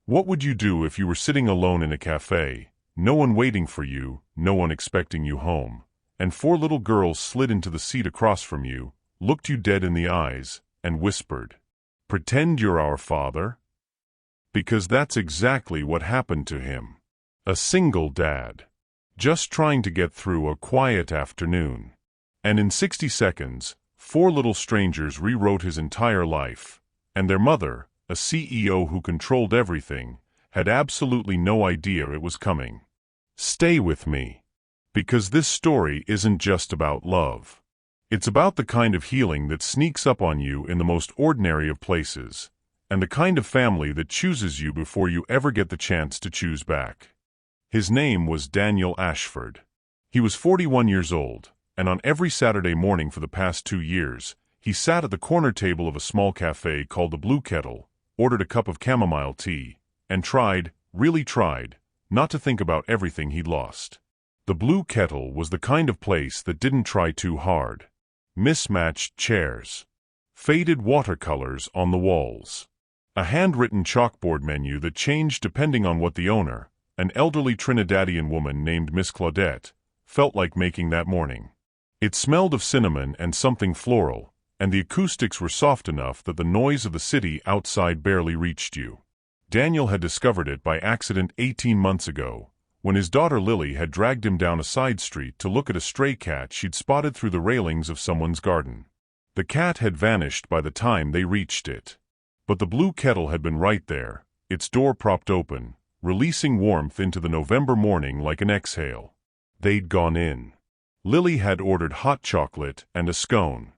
What would you do if you were sitting alone in a cafe, no one waiting for you, no one expecting you home, and four little girls slid into the seat across from you, looked you dead in the eyes, and whispered, "Pretend you're our father?" Because that's exactly what happened to him. A single dad, just trying to get through a quiet afternoon. And in 60 seconds, four little strangers rewrote his entire life, and their mother, a CEO who controlled everything, had absolutely no idea it was coming. Stay with me, because this story isn't just about love. It's about the kind of healing that sneaks up on you in the most ordinary of places, and the kind of family that chooses you before you ever get the chance to choose back. His name was Daniel Ashford. He was 41 years old, and on every Saturday morning for the past 2 years, he sat at the corner table of a small cafe called the Blue Kettle, ordered a cup of chamomile tea, and tried, really tried, not to think about everything he'd lost. The Blue Kettle was the kind of place that didn't try too hard. Mismatched chairs, faded watercolors on the walls, a handwritten chalkboard menu that changed depending on what the owner, an elderly Trinidadian woman named Miss Claudette, felt like making that morning. It smelled of cinnamon and something floral, and the acoustics were soft enough that the noise of the city outside barely reached you. Daniel had discovered it by accident 18 months ago, when his daughter Lily had dragged him down a side street to look at a stray cat she'd spotted through the railings of someone's garden. The cat had vanished by the time they reached it. But the Blue Kettle had been right there, its door propped open, releasing warmth into the November morning like an exhale. They'd gone in. Lily had ordered hot chocolate and a scone.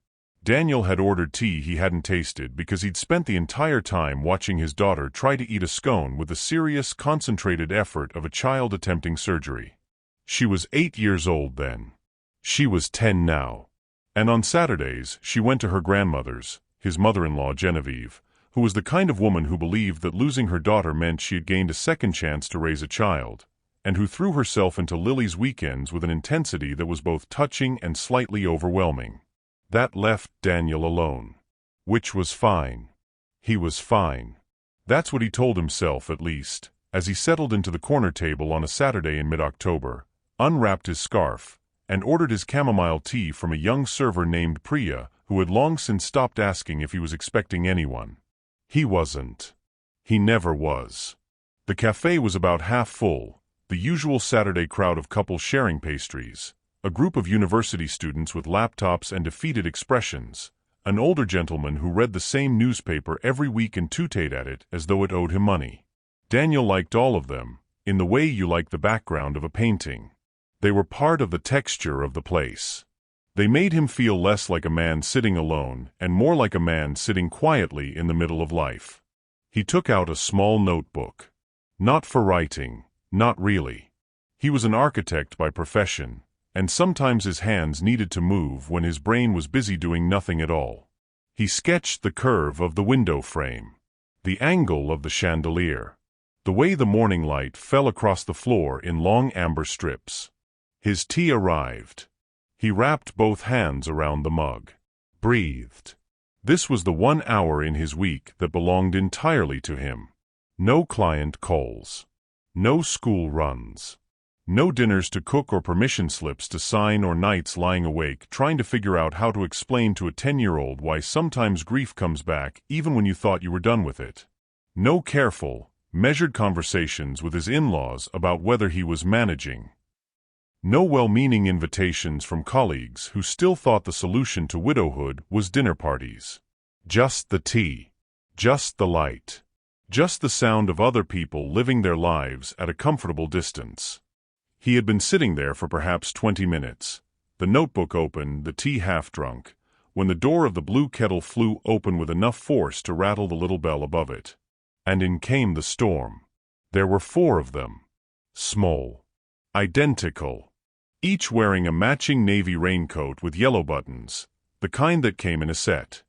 Daniel had ordered tea he hadn't tasted because he'd spent the entire time watching his daughter try to eat a scone with the serious, concentrated effort of a child attempting surgery. She was 8 years old then. She was 10 now. And on Saturdays, she went to her grandmother's, his mother-in-law Genevieve, who was the kind of woman who believed that losing her daughter meant she had gained a second chance to raise a child, and who threw herself into Lily's weekends with an intensity that was both touching and slightly overwhelming. That left Daniel alone. Which was fine. He was fine. That's what he told himself, at least, as he settled into the corner table on a Saturday in mid-October, unwrapped his scarf, and ordered his chamomile tea from a young server named Priya, who had long since stopped asking if he was expecting anyone. He wasn't. He never was. The cafe was about half full, the usual Saturday crowd of couples sharing pastries, a group of university students with laptops and defeated expressions, an older gentleman who read the same newspaper every week and tooted at it as though it owed him money. Daniel liked all of them, in the way you like the background of a painting. They were part of the texture of the place. They made him feel less like a man sitting alone and more like a man sitting quietly in the middle of life. He took out a small notebook. Not for writing, not really. He was an architect by profession, and sometimes his hands needed to move when his brain was busy doing nothing at all. He sketched the curve of the window frame, the angle of the chandelier, the way the morning light fell across the floor in long amber strips. His tea arrived. He wrapped both hands around the mug. Breathed. This was the 1 hour in his week that belonged entirely to him. No client calls. No school runs. No dinners to cook or permission slips to sign or nights lying awake trying to figure out how to explain to a 10-year-old why sometimes grief comes back even when you thought you were done with it. No careful, measured conversations with his in-laws about whether he was managing. No well-meaning invitations from colleagues who still thought the solution to widowhood was dinner parties. Just the tea. Just the light. Just the sound of other people living their lives at a comfortable distance. He had been sitting there for perhaps 20 minutes, the notebook open, the tea half-drunk, when the door of the Blue Kettle flew open with enough force to rattle the little bell above it. And in came the storm. There were 4 of them. Small. Identical. Each wearing a matching navy raincoat with yellow buttons, the kind that came in a set.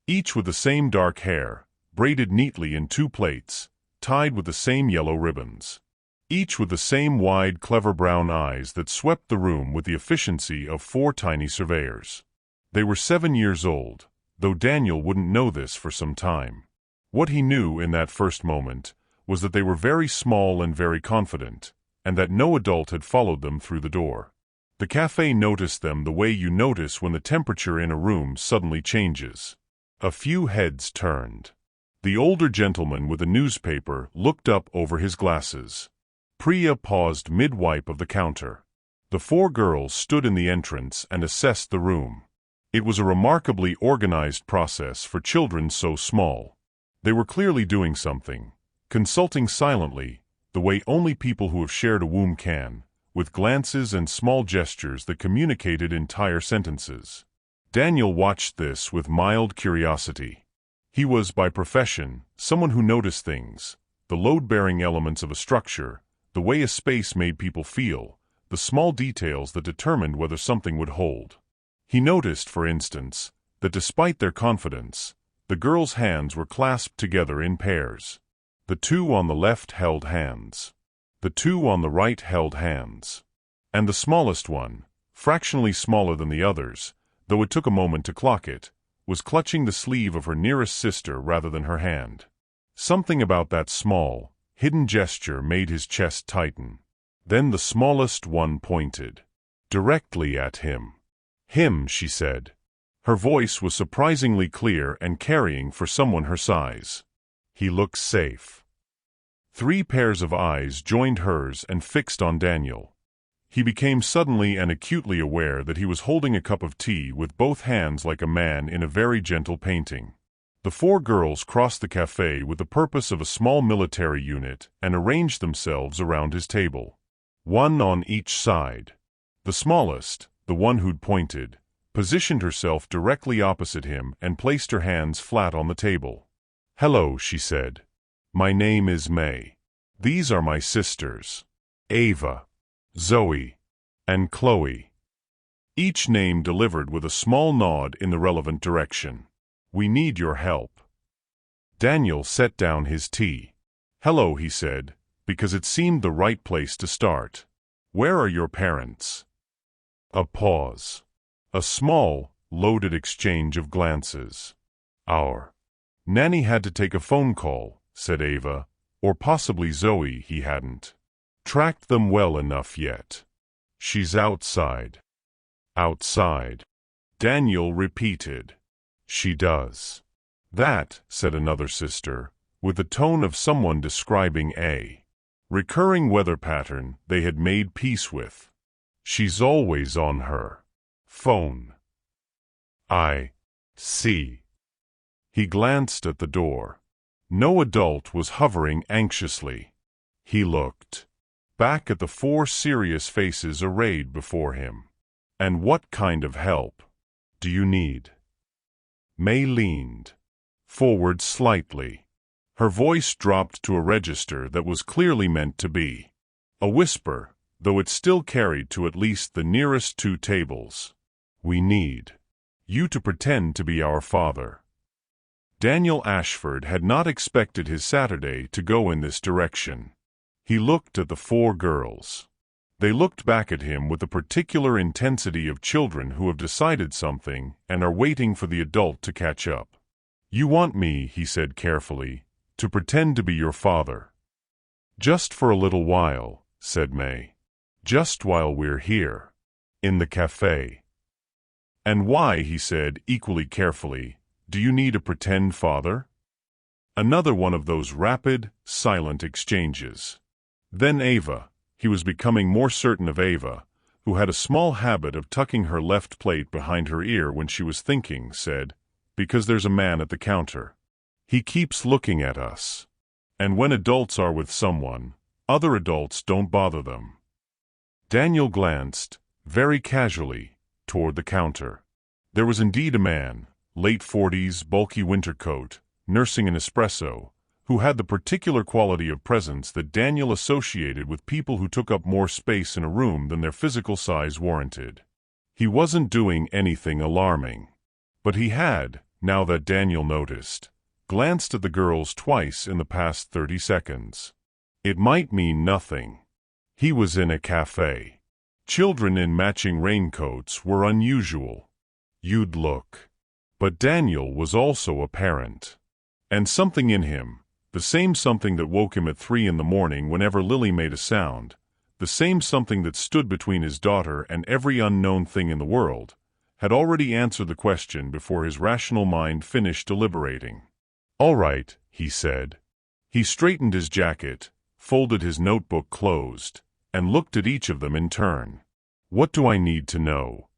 Each with the same dark hair, braided neatly in 2 plaits, tied with the same yellow ribbons. Each with the same wide, clever brown eyes that swept the room with the efficiency of 4 tiny surveyors. They were 7 years old, though Daniel wouldn't know this for some time. What he knew in that first moment was that they were very small and very confident, and that no adult had followed them through the door. The cafe noticed them the way you notice when the temperature in a room suddenly changes. A few heads turned. The older gentleman with a newspaper looked up over his glasses. Priya paused mid-wipe of the counter. The 4 girls stood in the entrance and assessed the room. It was a remarkably organized process for children so small. They were clearly doing something, consulting silently, the way only people who have shared a womb can, with glances and small gestures that communicated entire sentences. Daniel watched this with mild curiosity. He was, by profession, someone who noticed things, the load-bearing elements of a structure, the way a space made people feel, the small details that determined whether something would hold. He noticed, for instance, that despite their confidence, the girls' hands were clasped together in pairs. The 2 on the left held hands. The 2 on the right held hands. And the smallest one, fractionally smaller than the others, though it took a moment to clock it, was clutching the sleeve of her nearest sister rather than her hand. Something about that small, hidden gesture made his chest tighten. Then the smallest one pointed. Directly at him. "Him," she said. Her voice was surprisingly clear and carrying for someone her size. "He looks safe." 3 pairs of eyes joined hers and fixed on Daniel. He became suddenly and acutely aware that he was holding a cup of tea with both hands like a man in a very gentle painting. The 4 girls crossed the cafe with the purpose of a small military unit and arranged themselves around his table. 1 on each side. The smallest, the one who'd pointed, positioned herself directly opposite him and placed her hands flat on the table. "Hello," she said. "My name is May. These are my sisters, Ava, Zoe, and Chloe." Each name delivered with a small nod in the relevant direction. "We need your help." Daniel set down his tea. "Hello," he said, because it seemed the right place to start. "Where are your parents?" A pause. A small, loaded exchange of glances. "Our nanny had to take a phone call," said Ava, or possibly Zoe. He hadn't tracked them well enough yet. "She's outside." "Outside," Daniel repeated. "She does that," said another sister, with the tone of someone describing a recurring weather pattern they had made peace with. "She's always on her phone." "I see." He glanced at the door. No adult was hovering anxiously. He looked back at the 4 serious faces arrayed before him. "And what kind of help do you need?" May leaned forward slightly. Her voice dropped to a register that was clearly meant to be a whisper, though it still carried to at least the nearest 2 tables. "We need you to pretend to be our father." Daniel Ashford had not expected his Saturday to go in this direction. He looked at the 4 girls. They looked back at him with the particular intensity of children who have decided something and are waiting for the adult to catch up. "You want me," he said carefully, "to pretend to be your father." "Just for a little while," said May. "Just while we're here. In the cafe." "And why," he said equally carefully, "do you need a pretend father?" Another one of those rapid, silent exchanges. Then Ava. He was becoming more certain of Ava, who had a small habit of tucking her left plate behind her ear when she was thinking, said, "Because there's a man at the counter. He keeps looking at us. And when adults are with someone, other adults don't bother them." Daniel glanced, very casually, toward the counter. There was indeed a man, late 40s, bulky winter coat, nursing an espresso, who had the particular quality of presence that Daniel associated with people who took up more space in a room than their physical size warranted. He wasn't doing anything alarming. But he had, now that Daniel noticed, glanced at the girls twice in the past 30 seconds. It might mean nothing. He was in a cafe. Children in matching raincoats were unusual. You'd look. But Daniel was also a parent. And something in him, The same something that woke him at 3 in the morning whenever Lily made a sound, the same something that stood between his daughter and every unknown thing in the world, had already answered the question before his rational mind finished deliberating. "All right," he said. He straightened his jacket, folded his notebook closed, and looked at each of them in turn. "What do I need to know?"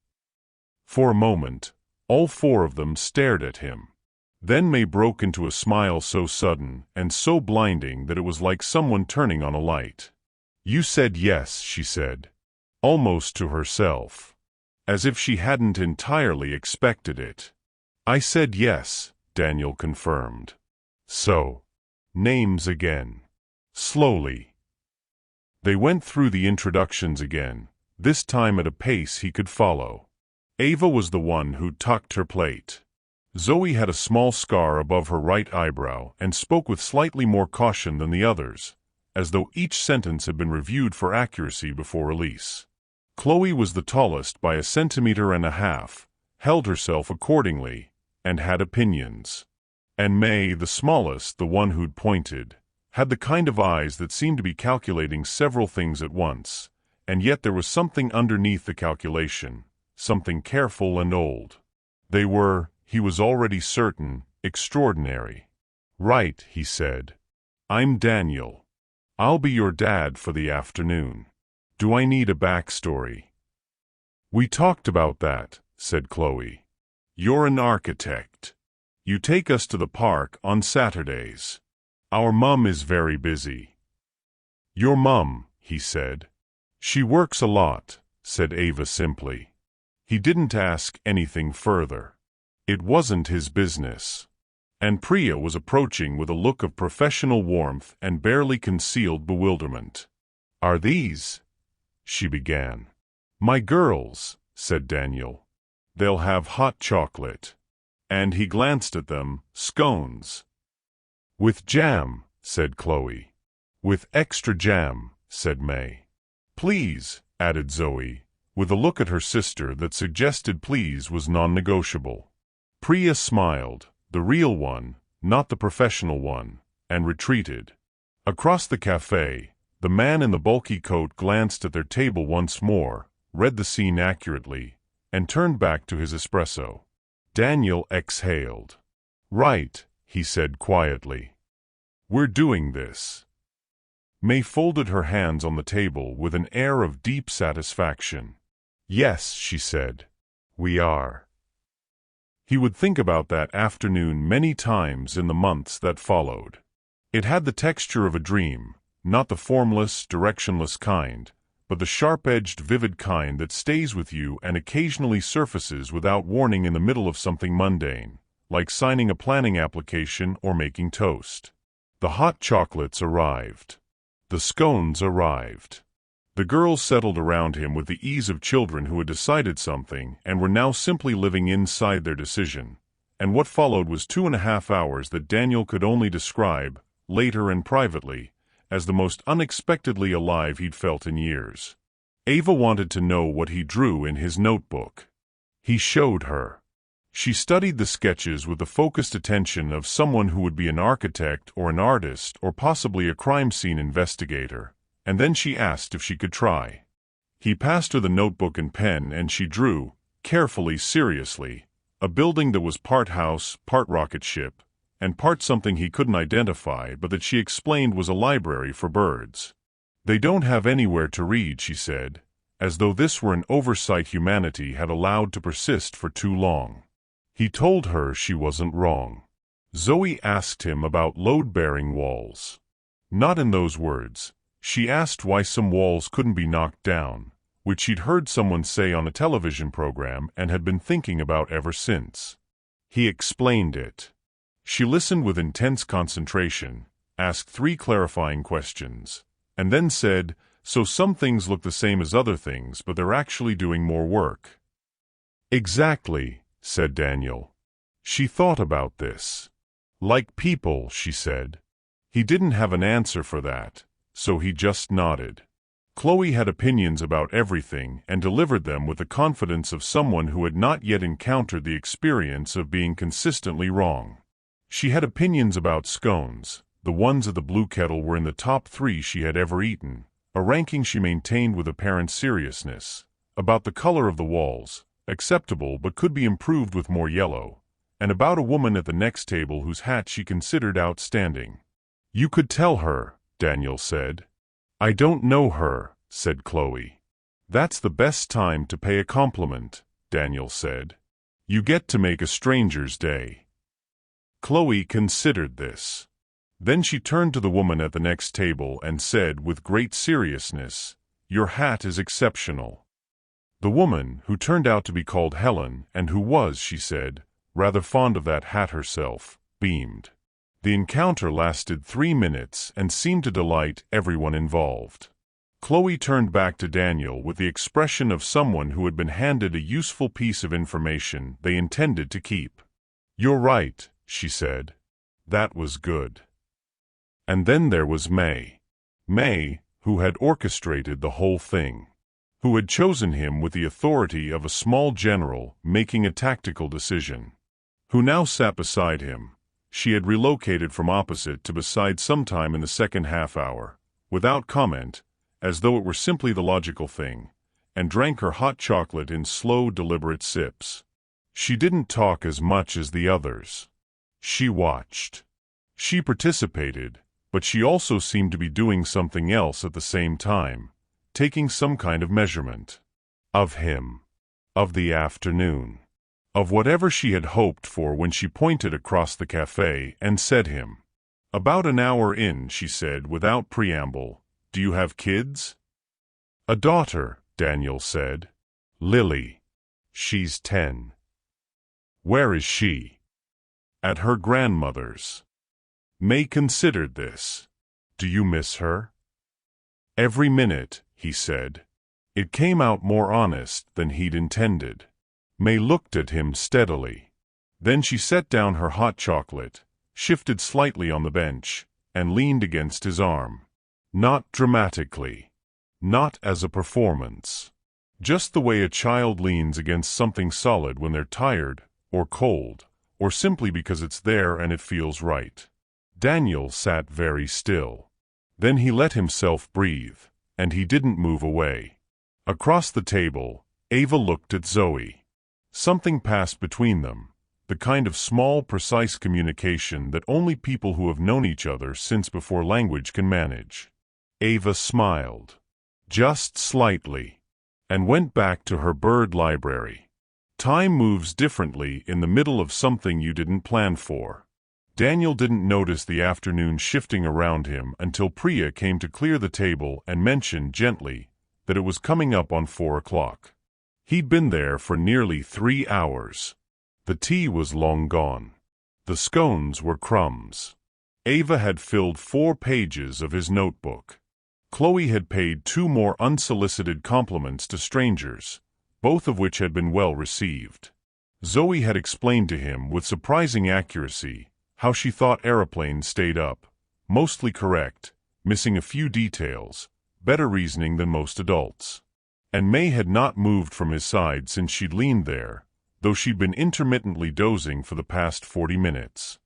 For a moment, all 4 of them stared at him. Then May broke into a smile so sudden and so blinding that it was like someone turning on a light. "You said yes," she said, almost to herself, as if she hadn't entirely expected it. "I said yes," Daniel confirmed. "So, names again." Slowly. They went through the introductions again, this time at a pace he could follow. Ava was the one who tucked her plate. Zoe had a small scar above her right eyebrow and spoke with slightly more caution than the others, as though each sentence had been reviewed for accuracy before release. Chloe was the tallest by 1.5 centimeters, held herself accordingly, and had opinions. And May, the smallest, the one who'd pointed, had the kind of eyes that seemed to be calculating several things at once, and yet there was something underneath the calculation, something careful and old. They were, he was already certain, extraordinary. "Right," he said. "I'm Daniel. I'll be your dad for the afternoon. Do I need a backstory?" "We talked about that," said Chloe. "You're an architect. You take us to the park on Saturdays. Our mum is very busy." "Your mum," he said. "She works a lot," said Ava simply. He didn't ask anything further. It wasn't his business. And Priya was approaching with a look of professional warmth and barely concealed bewilderment. "Are these?" she began. "My girls," said Daniel. "They'll have hot chocolate." And he glanced at them. "Scones." "With jam," said Chloe. "With extra jam," said May. "Please," added Zoe, with a look at her sister that suggested please was non-negotiable. Priya smiled, the real one, not the professional one, and retreated. Across the cafe, the man in the bulky coat glanced at their table once more, read the scene accurately, and turned back to his espresso. Daniel exhaled. "Right," he said quietly. "We're doing this." May folded her hands on the table with an air of deep satisfaction. "Yes," she said. "We are." He would think about that afternoon many times in the months that followed. It had the texture of a dream, not the formless, directionless kind, but the sharp-edged, vivid kind that stays with you and occasionally surfaces without warning in the middle of something mundane, like signing a planning application or making toast. The hot chocolates arrived. The scones arrived. The girls settled around him with the ease of children who had decided something and were now simply living inside their decision, and what followed was 2.5 hours that Daniel could only describe, later and privately, as the most unexpectedly alive he'd felt in years. Ava wanted to know what he drew in his notebook. He showed her. She studied the sketches with the focused attention of someone who would be an architect or an artist or possibly a crime scene investigator, and then she asked if she could try. He passed her the notebook and pen, and she drew, carefully, seriously, a building that was part house, part rocket ship, and part something he couldn't identify but that she explained was a library for birds. "They don't have anywhere to read," she said, as though this were an oversight humanity had allowed to persist for too long. He told her she wasn't wrong. Zoe asked him about load-bearing walls. Not in those words. She asked why some walls couldn't be knocked down, which she'd heard someone say on a television program and had been thinking about ever since. He explained it. She listened with intense concentration, asked 3 clarifying questions, and then said, "So some things look the same as other things, but they're actually doing more work." "Exactly," said Daniel. She thought about this. "Like people," she said. He didn't have an answer for that, so he just nodded. Chloe had opinions about everything and delivered them with the confidence of someone who had not yet encountered the experience of being consistently wrong. She had opinions about scones, The ones at the Blue Kettle were in the top 3 she had ever eaten, a ranking she maintained with apparent seriousness. About the color of the walls, acceptable but could be improved with more yellow, and about a woman at the next table whose hat she considered outstanding. "You could tell her," Daniel said. "I don't know her," said Chloe. "That's the best time to pay a compliment," Daniel said. "You get to make a stranger's day." Chloe considered this. Then she turned to the woman at the next table and said with great seriousness, "Your hat is exceptional." The woman, who turned out to be called Helen, and who was, she said, rather fond of that hat herself, beamed. The encounter lasted 3 minutes and seemed to delight everyone involved. Chloe turned back to Daniel with the expression of someone who had been handed a useful piece of information they intended to keep. "You're right," she said. "That was good." And then there was May. May, who had orchestrated the whole thing. Who had chosen him with the authority of a small general making a tactical decision. Who now sat beside him. She had relocated from opposite to beside sometime in the second half hour, without comment, as though it were simply the logical thing, and drank her hot chocolate in slow, deliberate sips. She didn't talk as much as the others. She watched. She participated, but she also seemed to be doing something else at the same time, taking some kind of measurement. Of him. Of the afternoon. Of whatever she had hoped for when she pointed across the cafe and said him. "About an hour in," she said without preamble. "Do you have kids?" "A daughter," Daniel said. "Lily. She's 10. "Where is she?" "At her grandmother's." May considered this. "Do you miss her?" "Every minute," he said. It came out more honest than he'd intended. May looked at him steadily. Then she set down her hot chocolate, shifted slightly on the bench, and leaned against his arm. Not dramatically. Not as a performance. Just the way a child leans against something solid when they're tired, or cold, or simply because it's there and it feels right. Daniel sat very still. Then he let himself breathe, and he didn't move away. Across the table, Ava looked at Zoe. Something passed between them, the kind of small, precise communication that only people who have known each other since before language can manage. Ava smiled. Just slightly. And went back to her bird library. Time moves differently in the middle of something you didn't plan for. Daniel didn't notice the afternoon shifting around him until Priya came to clear the table and mentioned gently that it was coming up on 4 o'clock. He'd been there for nearly 3 hours. The tea was long gone. The scones were crumbs. Ava had filled 4 pages of his notebook. Chloe had paid 2 more unsolicited compliments to strangers, both of which had been well received. Zoe had explained to him with surprising accuracy how she thought aeroplanes stayed up, mostly correct, missing a few details, better reasoning than most adults. And May had not moved from his side since she'd leaned there, though she'd been intermittently dozing for the past 40 minutes.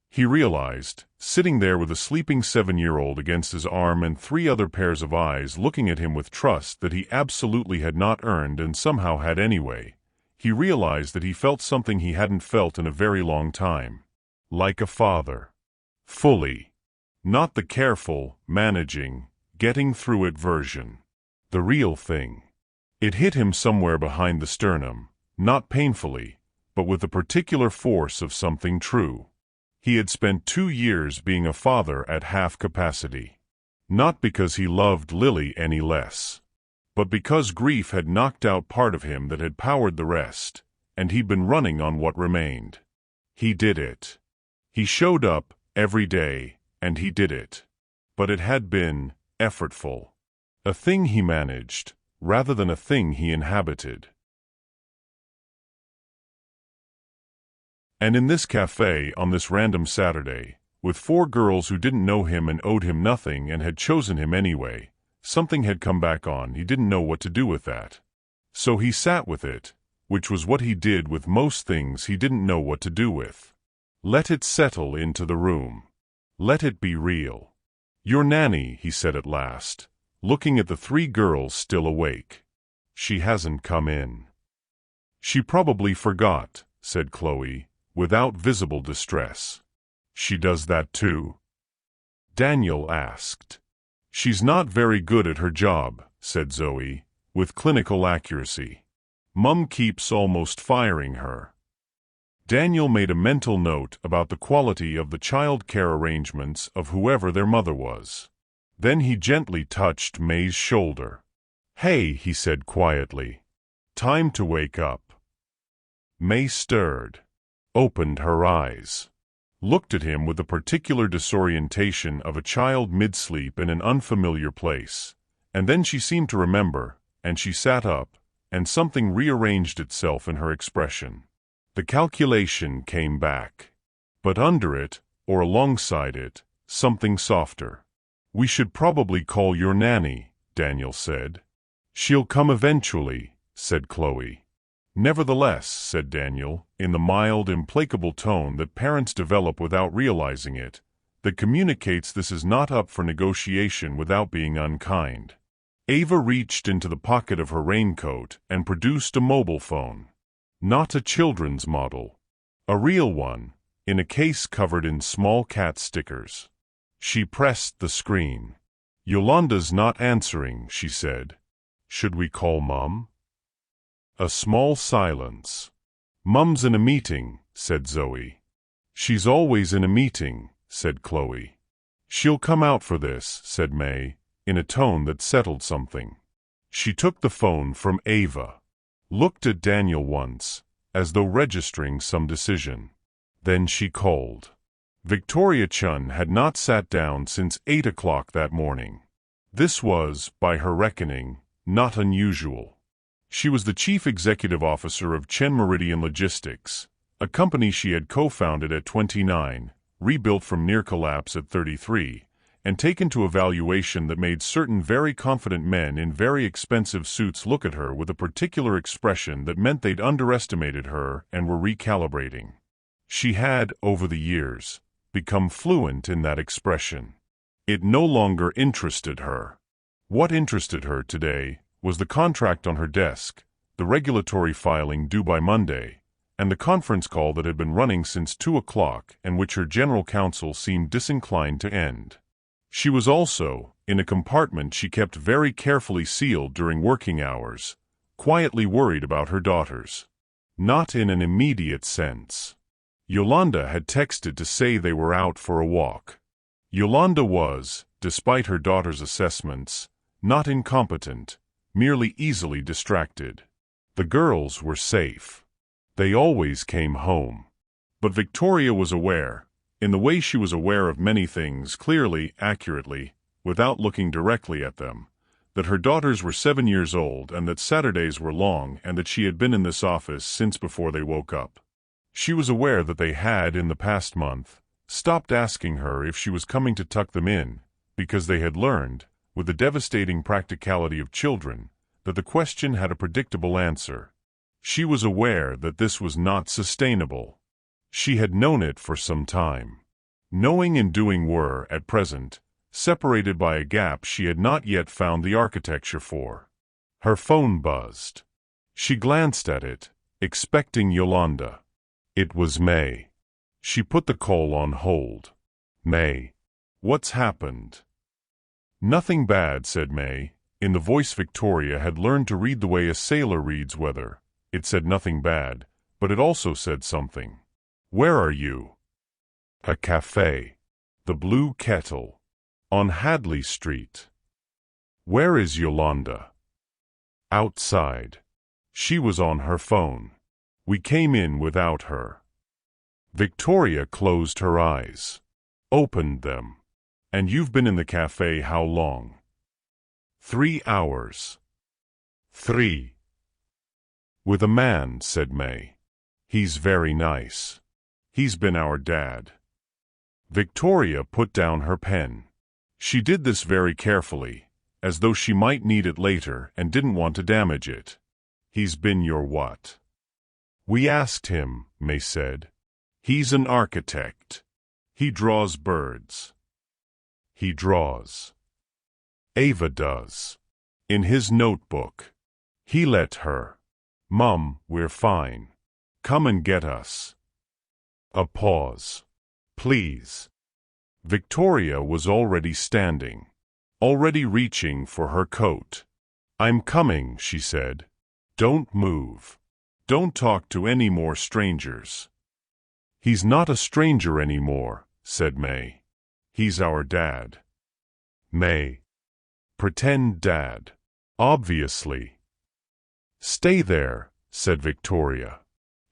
He realized, sitting there with a sleeping 7-year-old against his arm and 3 other pairs of eyes looking at him with trust that he absolutely had not earned and somehow had anyway, he realized that he felt something he hadn't felt in a very long time. Like a father. Fully. Not the careful, managing, getting through it version. The real thing. It hit him somewhere behind the sternum, not painfully, but with the particular force of something true. He had spent 2 years being a father at half capacity. Not because he loved Lily any less, but because grief had knocked out part of him that had powered the rest, and he'd been running on what remained. He did it. He showed up every day, and he did it. But it had been effortful. A thing he managed, rather than a thing he inhabited. And in this cafe on this random Saturday, with 4 girls who didn't know him and owed him nothing and had chosen him anyway, something had come back on. He didn't know what to do with that. So he sat with it, which was what he did with most things he didn't know what to do with. Let it settle into the room. Let it be real. Your nanny, he said at last, looking at the three girls still awake. She hasn't come in. She probably forgot, said Chloe, without visible distress. She does that too? Daniel asked. She's not very good at her job, said Zoe, with clinical accuracy. Mum keeps almost firing her. Daniel made a mental note about the quality of the child care arrangements of whoever their mother was. Then he gently touched May's shoulder. Hey, he said quietly. Time to wake up. May stirred, opened her eyes, looked at him with the particular disorientation of a child mid-sleep in an unfamiliar place, and then she seemed to remember, and she sat up, and something rearranged itself in her expression. The calculation came back. But under it, or alongside it, something softer. We should probably call your nanny, Daniel said. She'll come eventually, said Chloe. Nevertheless, said Daniel, in the mild, implacable tone that parents develop without realizing it, that communicates this is not up for negotiation without being unkind. Ava reached into the pocket of her raincoat and produced a mobile phone. Not a children's model. A real one, in a case covered in small cat stickers. She pressed the screen. Yolanda's not answering, she said. Should we call Mum? A small silence. Mum's in a meeting, said Zoe. She's always in a meeting, said Chloe. She'll come out for this, said May, in a tone that settled something. She took the phone from Ava, looked at Daniel once, as though registering some decision. Then she called. Victoria Chun had not sat down since 8 o'clock that morning. This was, by her reckoning, not unusual. She was the chief executive officer of Chen Meridian Logistics, a company she had co-founded at 29, rebuilt from near collapse at 33, and taken to a valuation that made certain very confident men in very expensive suits look at her with a particular expression that meant they'd underestimated her and were recalibrating. She had, over the years, become fluent in that expression. It no longer interested her. What interested her today was the contract on her desk, the regulatory filing due by Monday, and the conference call that had been running since 2 o'clock and which her general counsel seemed disinclined to end. She was also, in a compartment she kept very carefully sealed during working hours, quietly worried about her daughters. Not in an immediate sense. Yolanda had texted to say they were out for a walk. Yolanda was, despite her daughter's assessments, not incompetent, merely easily distracted. The girls were safe. They always came home. But Victoria was aware, in the way she was aware of many things clearly, accurately, without looking directly at them, that her daughters were 7 years old and that Saturdays were long and that she had been in this office since before they woke up. She was aware that they had, in the past month, stopped asking her if she was coming to tuck them in, because they had learned, with the devastating practicality of children, that the question had a predictable answer. She was aware that this was not sustainable. She had known it for some time. Knowing and doing were, at present, separated by a gap she had not yet found the architecture for. Her phone buzzed. She glanced at it, expecting Yolanda. It was May. She put the call on hold. May. What's happened? Nothing bad, said May, in the voice Victoria had learned to read the way a sailor reads weather. It said nothing bad, but it also said something. Where are you? A cafe. The Blue Kettle. On Hadley Street. Where is Yolanda? Outside. She was on her phone. We came in without her. Victoria closed her eyes. Opened them. And you've been in the cafe how long? 3 hours. 3. With a man, said May. He's very nice. He's been our dad. Victoria put down her pen. She did this very carefully, as though she might need it later and didn't want to damage it. He's been your what? We asked him, May said. He's an architect. He draws birds. He draws. Ava does. In his notebook. He let her. Mum, we're fine. Come and get us. A pause. Please. Victoria was already standing. Already reaching for her coat. I'm coming, she said. Don't move. Don't talk to any more strangers. He's not a stranger anymore, said May. He's our dad. May. Pretend dad. Obviously. Stay there, said Victoria.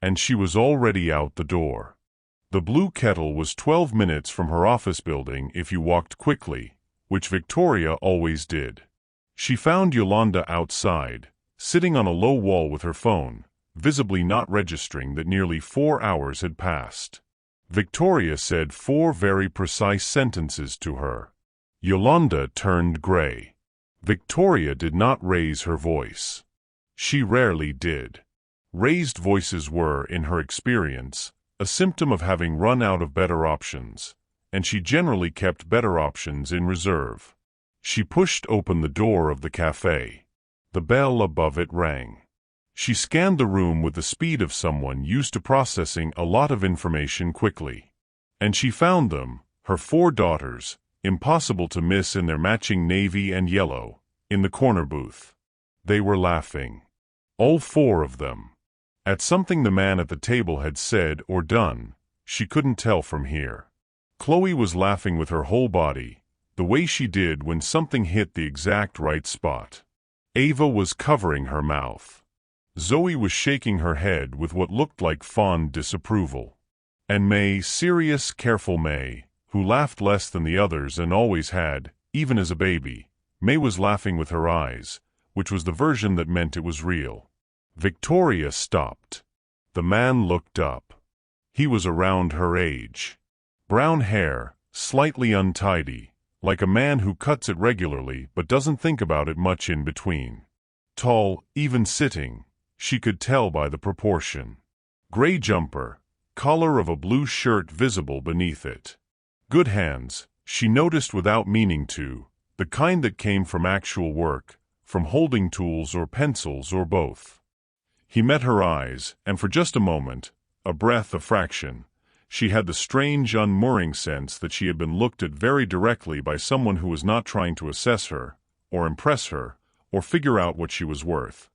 And she was already out the door. The Blue Kettle was 12 minutes from her office building if you walked quickly, which Victoria always did. She found Yolanda outside, sitting on a low wall with her phone, visibly not registering that nearly 4 hours had passed. Victoria said 4 very precise sentences to her. Yolanda turned gray. Victoria did not raise her voice. She rarely did. Raised voices were, in her experience, a symptom of having run out of better options, and she generally kept better options in reserve. She pushed open the door of the cafe. The bell above it rang. She scanned the room with the speed of someone used to processing a lot of information quickly. And she found them, her 4 daughters, impossible to miss in their matching navy and yellow, in the corner booth. They were laughing. All 4 of them. At something the man at the table had said or done, she couldn't tell from here. Chloe was laughing with her whole body, the way she did when something hit the exact right spot. Ava was covering her mouth. Zoe was shaking her head with what looked like fond disapproval. And May, serious, careful May, who laughed less than the others and always had, even as a baby, May was laughing with her eyes, which was the version that meant it was real. Victoria stopped. The man looked up. He was around her age. Brown hair, slightly untidy, like a man who cuts it regularly but doesn't think about it much in between. Tall, even sitting, she could tell by the proportion. Gray jumper, collar of a blue shirt visible beneath it. Good hands, she noticed without meaning to, the kind that came from actual work, from holding tools or pencils or both. He met her eyes, and for just a moment, a breath, a fraction, she had the strange unmooring sense that she had been looked at very directly by someone who was not trying to assess her, or impress her, or figure out what she was worth.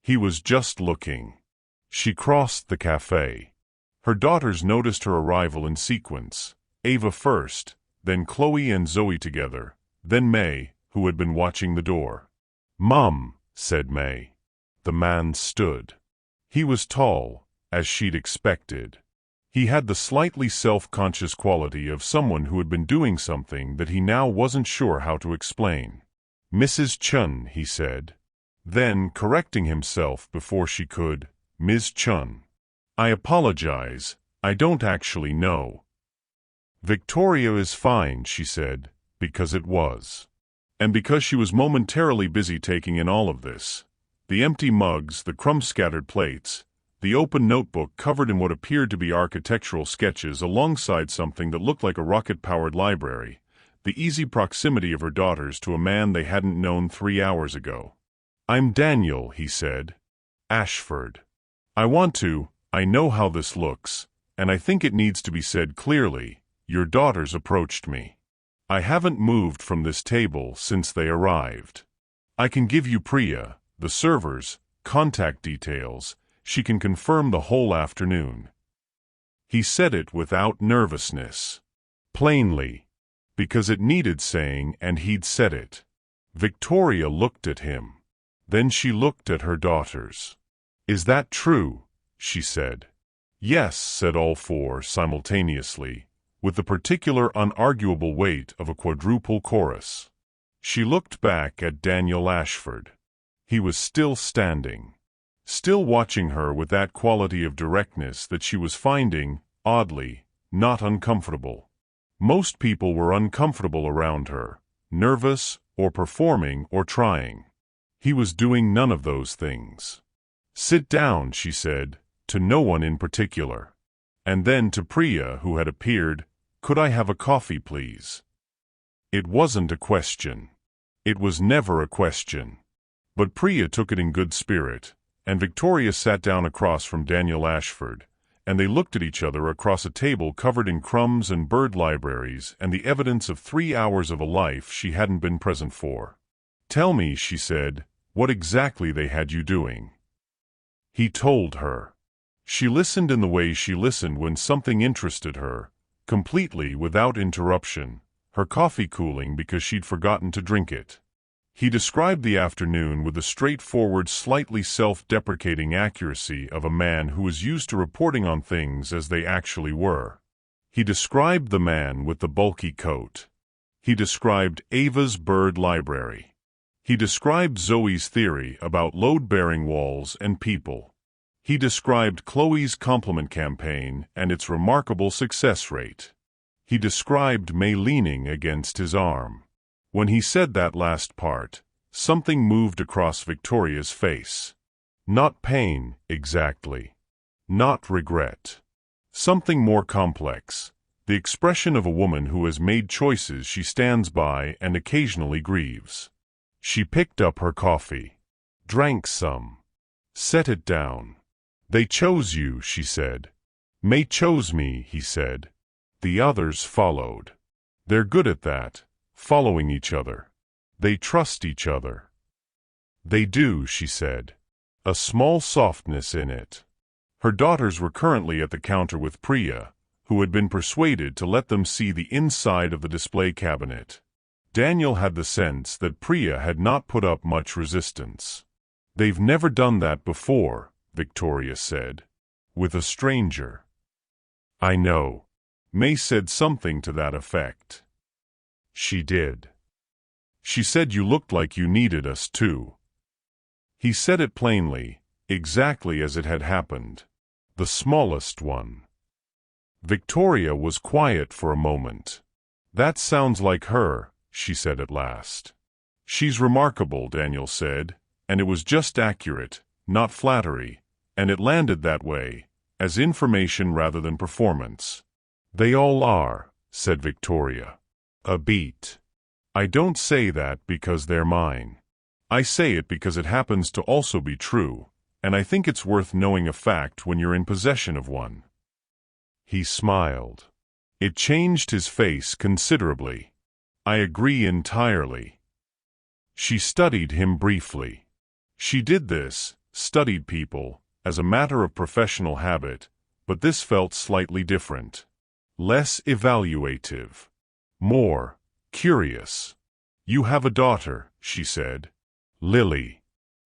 He was just looking. She crossed the cafe. Her daughters noticed her arrival in sequence, Ava first, then Chloe and Zoe together, then May, who had been watching the door. "Mum," said May. The man stood. He was tall, as she'd expected. He had the slightly self-conscious quality of someone who had been doing something that he now wasn't sure how to explain. "Mrs. Chun," he said. Then, correcting himself before she could, "Ms. Chun. I apologize, I don't actually know." "Victoria is fine," she said, because it was. And because she was momentarily busy taking in all of this. The empty mugs, the crumb-scattered plates, the open notebook covered in what appeared to be architectural sketches alongside something that looked like a rocket-powered library, the easy proximity of her daughters to a man they hadn't known 3 hours ago. "I'm Daniel," he said. "Ashford. I know how this looks, and I think it needs to be said clearly, your daughters approached me. I haven't moved from this table since they arrived. I can give you Priya, the servers, contact details. She can confirm the whole afternoon." He said it without nervousness. Plainly. Because it needed saying and he'd said it. Victoria looked at him. Then she looked at her daughters. "Is that true?" she said. "Yes," said all 4 simultaneously, with the particular unarguable weight of a quadruple chorus. She looked back at Daniel Ashford. He was still standing. Still watching her with that quality of directness that she was finding, oddly, not uncomfortable. Most people were uncomfortable around her, nervous, or performing, or trying. He was doing none of those things. "Sit down," she said, to no one in particular. And then to Priya, who had appeared, "Could I have a coffee, please?" It wasn't a question. It was never a question. But Priya took it in good spirit, and Victoria sat down across from Daniel Ashford, and they looked at each other across a table covered in crumbs and bird libraries and the evidence of 3 hours of a life she hadn't been present for. "Tell me," she said, "what exactly they had you doing." He told her. She listened in the way she listened when something interested her, completely without interruption, her coffee cooling because she'd forgotten to drink it. He described the afternoon with the straightforward, slightly self-deprecating accuracy of a man who was used to reporting on things as they actually were. He described the man with the bulky coat. He described Ava's bird library. He described Zoe's theory about load-bearing walls and people. He described Chloe's compliment campaign and its remarkable success rate. He described May leaning against his arm. When he said that last part, something moved across Victoria's face. Not pain, exactly. Not regret. Something more complex. The expression of a woman who has made choices she stands by and occasionally grieves. She picked up her coffee. Drank some. Set it down. "They chose you," she said. "May chose me," he said. The others followed. They're good at that, following each other. They trust each other. "They do," she said. A small softness in it. Her daughters were currently at the counter with Priya, who had been persuaded to let them see the inside of the display cabinet. Daniel had the sense that Priya had not put up much resistance. "They've never done that before," Victoria said. "With a stranger." "I know." May said something to that effect. She did. "She said you looked like you needed us too." He said it plainly, exactly as it had happened. The smallest one. Victoria was quiet for a moment. "That sounds like her," she said at last. "She's remarkable," Daniel said, and it was just accurate, not flattery, and it landed that way, as information rather than performance. "They all are," said Victoria. A beat. "I don't say that because they're mine. I say it because it happens to also be true, and I think it's worth knowing a fact when you're in possession of one." He smiled. It changed his face considerably. "I agree entirely." She studied him briefly. She did this, studied people, as a matter of professional habit, but this felt slightly different. Less evaluative. More curious. "You have a daughter," she said. "Lily.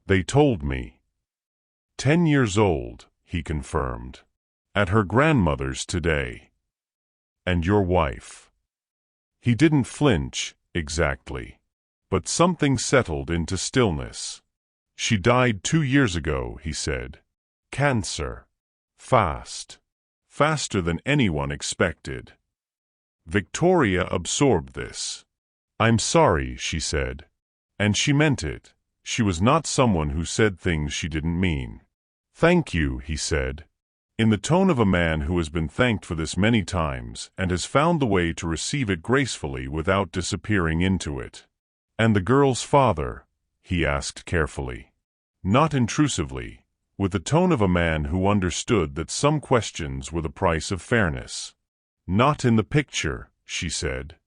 They told me." 10 years old, he confirmed. "At her grandmother's today." "And your wife?" He didn't flinch, exactly. But something settled into stillness. "She died 2 years ago," he said. "Cancer. Fast. Faster than anyone expected." Victoria absorbed this. "I'm sorry," she said. And she meant it. She was not someone who said things she didn't mean. "Thank you," he said, in the tone of a man who has been thanked for this many times and has found the way to receive it gracefully without disappearing into it. "And the girl's father?" he asked carefully. Not intrusively, with the tone of a man who understood that some questions were the price of fairness. "Not in the picture," she said.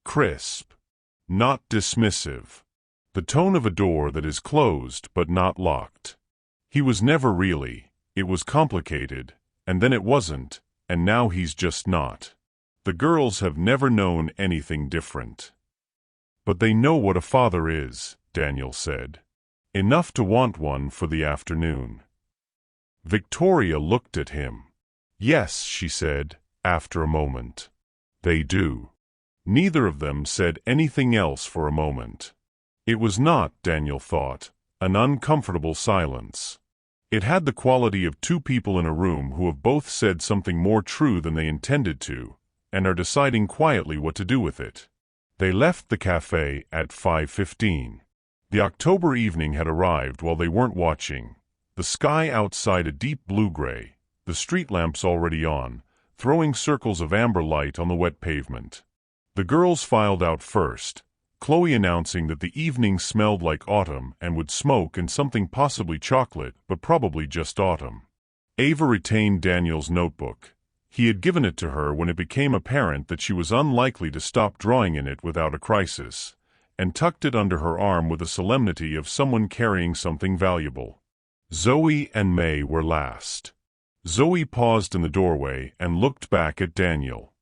Crisp. Not dismissive. The tone of a door that is closed but not locked. He was never really. It was complicated, and then it wasn't, and now he's just not. The girls have never known anything different. "But they know what a father is," Daniel said. "Enough to want one for the afternoon." Victoria looked at him. "Yes," she said, after a moment. "They do." Neither of them said anything else for a moment. It was not, Daniel thought, an uncomfortable silence. It had the quality of two people in a room who have both said something more true than they intended to, and are deciding quietly what to do with it. They left the cafe at 5:15. The October evening had arrived while they weren't watching. The sky outside a deep blue-gray, the street lamps already on, throwing circles of amber light on the wet pavement. The girls filed out first, Chloe announcing that the evening smelled like autumn and would smoke and something possibly chocolate, but probably just autumn. Ava retained Daniel's notebook. He had given it to her when it became apparent that she was unlikely to stop drawing in it without a crisis, and tucked it under her arm with the solemnity of someone carrying something valuable. Zoe and May were last. Zoe paused in the doorway and looked back at Daniel.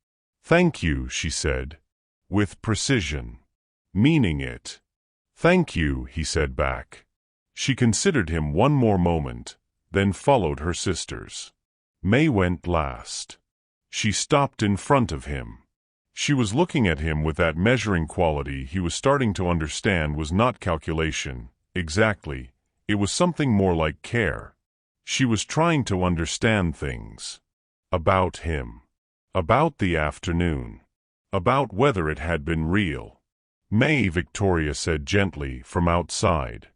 "Thank you," she said, with precision, meaning it. "Thank you," he said back. She considered him one more moment, then followed her sisters. May went last. She stopped in front of him. She was looking at him with that measuring quality he was starting to understand was not calculation, exactly, it was something more like care. She was trying to understand things. About him. About the afternoon. About whether it had been real. "May," Victoria said gently from outside.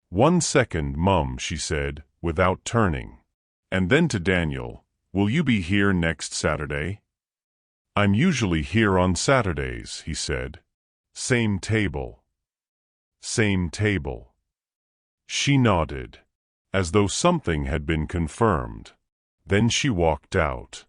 "1 second, Mum," she said, without turning. And then to Daniel, "Will you be here next Saturday?" "I'm usually here on Saturdays," he said. "Same table." "Same table." She nodded, as though something had been confirmed. Then she walked out.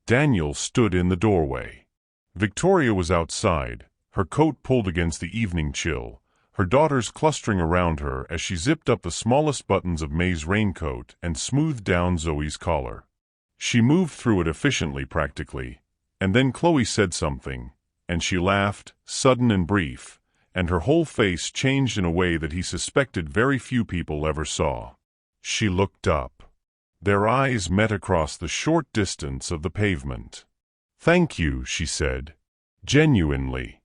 Daniel stood in the doorway. Victoria was outside, her coat pulled against the evening chill, her daughters clustering around her as she zipped up the smallest buttons of May's raincoat and smoothed down Zoe's collar. She moved through it efficiently, practically, and then Chloe said something, and she laughed, sudden and brief, and her whole face changed in a way that he suspected very few people ever saw. She looked up. Their eyes met across the short distance of the pavement. "Thank you," she said, genuinely,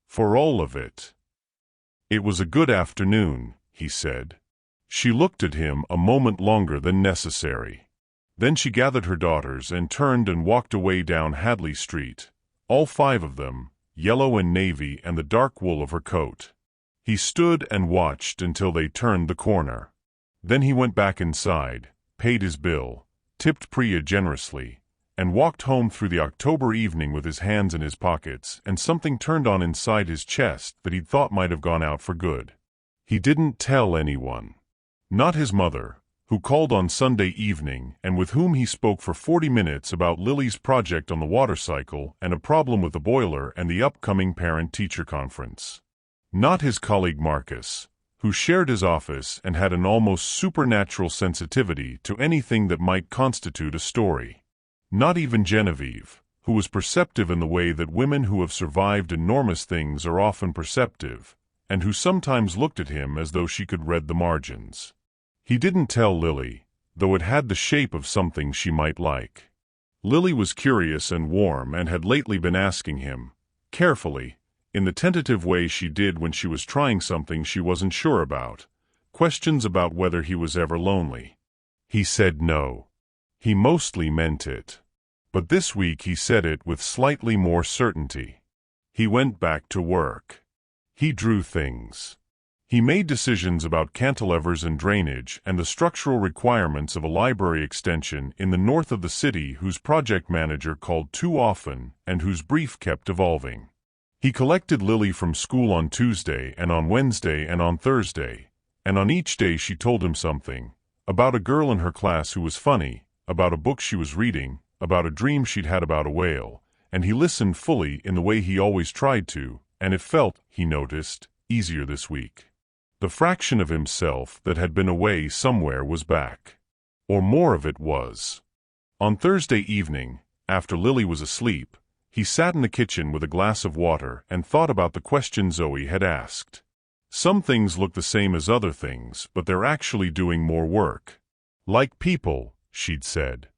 "for all of it." "It was a good afternoon," he said. She looked at him a moment longer than necessary. Then she gathered her daughters and turned and walked away down Hadley Street, all 5 of them, yellow and navy and the dark wool of her coat. He stood and watched until they turned the corner. Then he went back inside, paid his bill, tipped Priya generously, and walked home through the October evening with his hands in his pockets and something turned on inside his chest that he'd thought might have gone out for good. He didn't tell anyone. Not his mother, who called on Sunday evening and with whom he spoke for 40 minutes about Lily's project on the water cycle and a problem with the boiler and the upcoming parent-teacher conference. Not his colleague Marcus, who shared his office and had an almost supernatural sensitivity to anything that might constitute a story. Not even Genevieve, who was perceptive in the way that women who have survived enormous things are often perceptive, and who sometimes looked at him as though she could read the margins. He didn't tell Lily, though it had the shape of something she might like. Lily was curious and warm and had lately been asking him, carefully, in the tentative way she did when she was trying something she wasn't sure about, questions about whether he was ever lonely. He said no. He mostly meant it. But this week he said it with slightly more certainty. He went back to work. He drew things. He made decisions about cantilevers and drainage and the structural requirements of a library extension in the north of the city whose project manager called too often and whose brief kept evolving. He collected Lily from school on Tuesday and on Wednesday and on Thursday, and on each day she told him something, about a girl in her class who was funny, about a book she was reading, about a dream she'd had about a whale, and he listened fully in the way he always tried to, and it felt, he noticed, easier this week. The fraction of himself that had been away somewhere was back. Or more of it was. On Thursday evening, after Lily was asleep, he sat in the kitchen with a glass of water and thought about the question Zoe had asked. Some things look the same as other things, but they're actually doing more work. Like people, she'd said.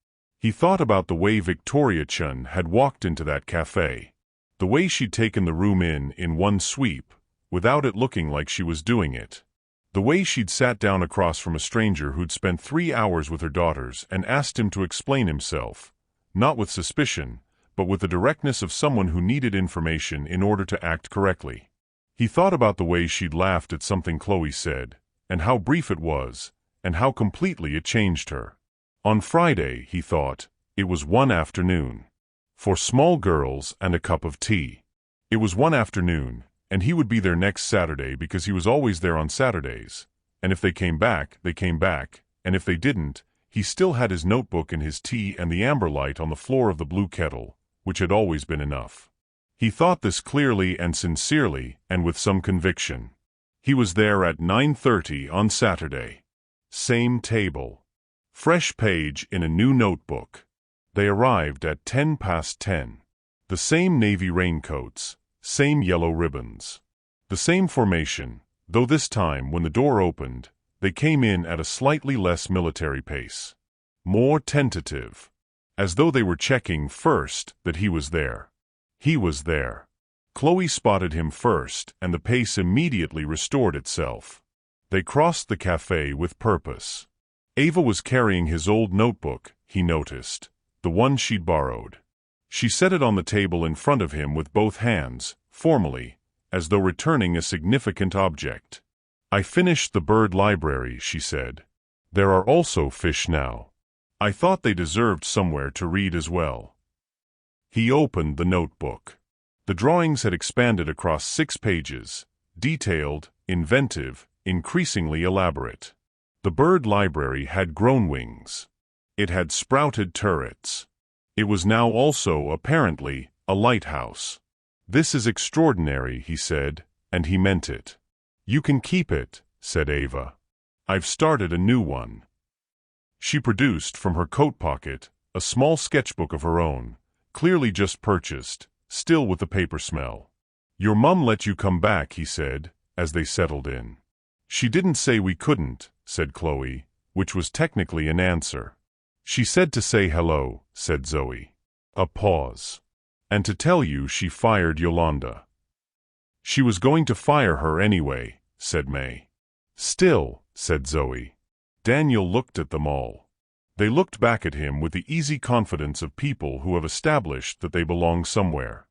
He thought about the way Victoria Chun had walked into that cafe. The way she'd taken the room in one sweep, without it looking like she was doing it. The way she'd sat down across from a stranger who'd spent 3 hours with her daughters and asked him to explain himself, not with suspicion, but with the directness of someone who needed information in order to act correctly. He thought about the way she'd laughed at something Chloe said, and how brief it was, and how completely it changed her. On Friday, he thought, it was one afternoon. For small girls and a cup of tea. It was one afternoon, and he would be there next Saturday because he was always there on Saturdays. And if they came back, they came back, and if they didn't, he still had his notebook and his tea and the amber light on the floor of the blue kettle, which had always been enough. He thought this clearly and sincerely, and with some conviction. He was there at 9:30 on Saturday. Same table. Fresh page in a new notebook. They arrived at 10:10. The same navy raincoats, same yellow ribbons. The same formation, though this time when the door opened, they came in at a slightly less military pace. More tentative. As though they were checking first that he was there. He was there. Chloe spotted him first, and the pace immediately restored itself. They crossed the cafe with purpose. Ava was carrying his old notebook, he noticed, the one she'd borrowed. She set it on the table in front of him with both hands, formally, as though returning a significant object. "I finished the bird library," she said. "There are also fish now. I thought they deserved somewhere to read as well." He opened the notebook. The drawings had expanded across 6 pages, detailed, inventive, increasingly elaborate. The bird library had grown wings. It had sprouted turrets. It was now also, apparently, a lighthouse. "This is extraordinary," he said, and he meant it. "You can keep it," said Ava. "I've started a new one." She produced from her coat pocket a small sketchbook of her own, clearly just purchased, still with the paper smell. "Your mum let you come back," he said, as they settled in. "She didn't say we couldn't," said Chloe, which was technically an answer. "She said to say hello," said Zoe. A pause. "And to tell you she fired Yolanda." "She was going to fire her anyway," said May. "Still," said Zoe. Daniel looked at them all. They looked back at him with the easy confidence of people who have established that they belong somewhere.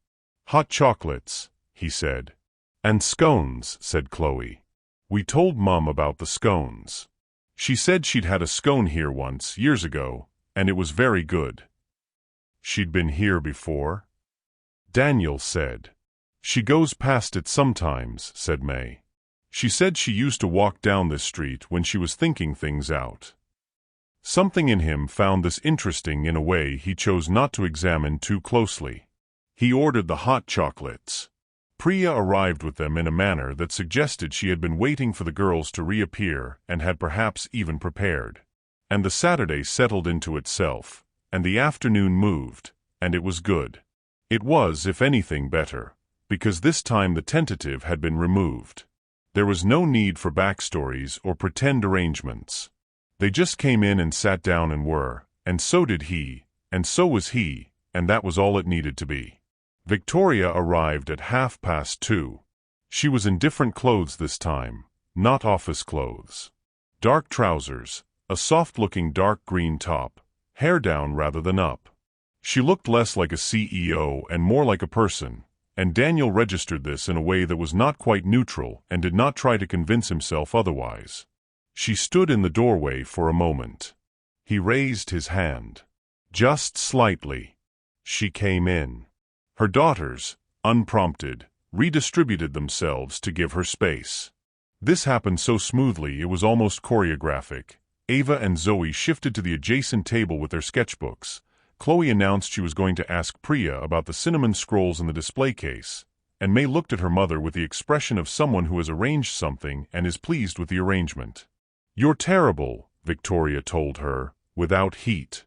"Hot chocolates," he said. "And scones," said Chloe. "We told Mum about the scones. She said she'd had a scone here once, years ago, and it was very good." "She'd been here before?" Daniel said. "She goes past it sometimes," said May. "She said she used to walk down this street when she was thinking things out." Something in him found this interesting in a way he chose not to examine too closely. He ordered the hot chocolates. Priya arrived with them in a manner that suggested she had been waiting for the girls to reappear and had perhaps even prepared. And the Saturday settled into itself, and the afternoon moved, and it was good. It was, if anything, better, because this time the tentative had been removed. There was no need for backstories or pretend arrangements. They just came in and sat down and were, and so did he, and so was he, and that was all it needed to be. Victoria arrived at 2:30. She was in different clothes this time, not office clothes. Dark trousers, a soft-looking dark green top, hair down rather than up. She looked less like a CEO and more like a person, and Daniel registered this in a way that was not quite neutral and did not try to convince himself otherwise. She stood in the doorway for a moment. He raised his hand. Just slightly. She came in. Her daughters, unprompted, redistributed themselves to give her space. This happened so smoothly it was almost choreographic. Ava and Zoe shifted to the adjacent table with their sketchbooks. Chloe announced she was going to ask Priya about the cinnamon scrolls in the display case, and May looked at her mother with the expression of someone who has arranged something and is pleased with the arrangement. "You're terrible," Victoria told her, without heat.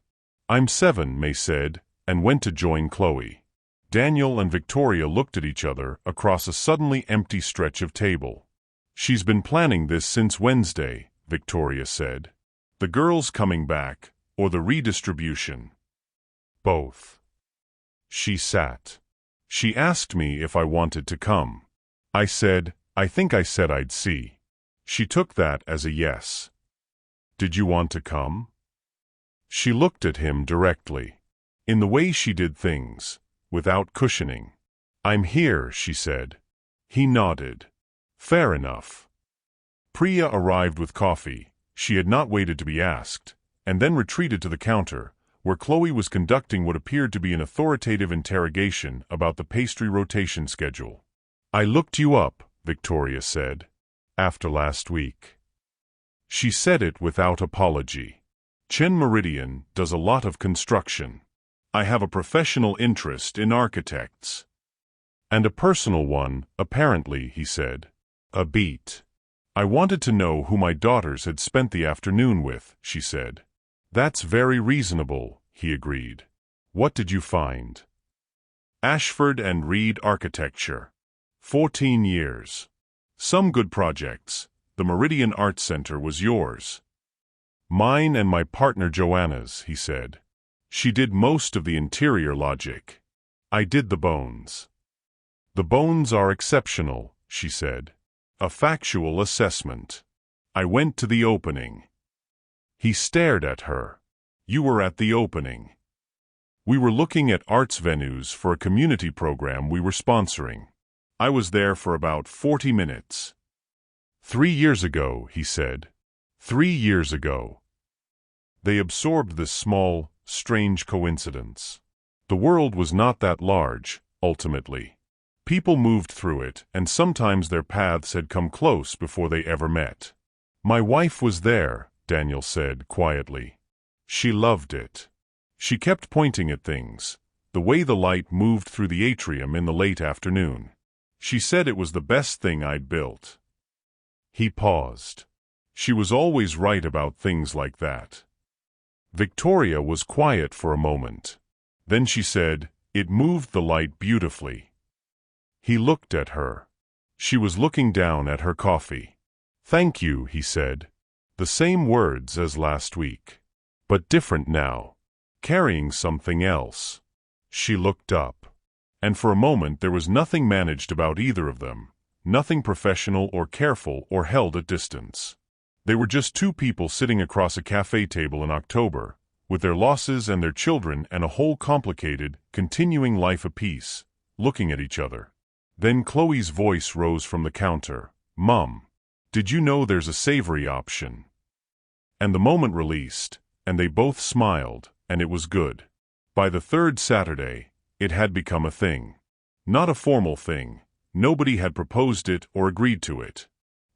"I'm 7, May said, and went to join Chloe. Daniel and Victoria looked at each other across a suddenly empty stretch of table. "She's been planning this since Wednesday," Victoria said. "The girls coming back, or the redistribution?" "Both." She sat. "She asked me if I wanted to come. I said, I think I said I'd see. She took that as a yes. Did you want to come?" She looked at him directly. In the way she did things, without cushioning. "I'm here," she said. He nodded. "Fair enough." Priya arrived with coffee. She had not waited to be asked, and then retreated to the counter, where Chloe was conducting what appeared to be an authoritative interrogation about the pastry rotation schedule. "I looked you up," Victoria said, "after last week." She said it without apology. "Chen Meridian does a lot of construction. I have a professional interest in architects." "And a personal one, apparently," he said. "A beat. I wanted to know who my daughters had spent the afternoon with," she said. "That's very reasonable," he agreed. "What did you find?" "Ashford and Reed Architecture. 14 years. Some good projects. The Meridian Arts Center was yours." "Mine and my partner Joanna's," he said. "She did most of the interior logic. I did the bones." "The bones are exceptional," she said. "A factual assessment. I went to the opening." He stared at her. "You were at the opening." "We were looking at arts venues for a community program we were sponsoring. I was there for about 40 minutes. 3 years ago," he said. 3 years ago. They absorbed this small, strange coincidence. The world was not that large, ultimately. People moved through it, and sometimes their paths had come close before they ever met. "My wife was there," Daniel said quietly. "She loved it. She kept pointing at things, the way the light moved through the atrium in the late afternoon. She said it was the best thing I'd built." He paused. "She was always right about things like that." Victoria was quiet for a moment. Then she said, "It moved the light beautifully." He looked at her. She was looking down at her coffee. "Thank you," he said. The same words as last week, but different now. Carrying something else. She looked up. And for a moment there was nothing managed about either of them, nothing professional or careful or held at distance. They were just two people sitting across a cafe table in October, with their losses and their children and a whole complicated, continuing life apiece, looking at each other. Then Chloe's voice rose from the counter. "Mum, did you know there's a savory option?" And the moment released, and they both smiled, and it was good. By the third Saturday, it had become a thing. Not a formal thing. Nobody had proposed it or agreed to it.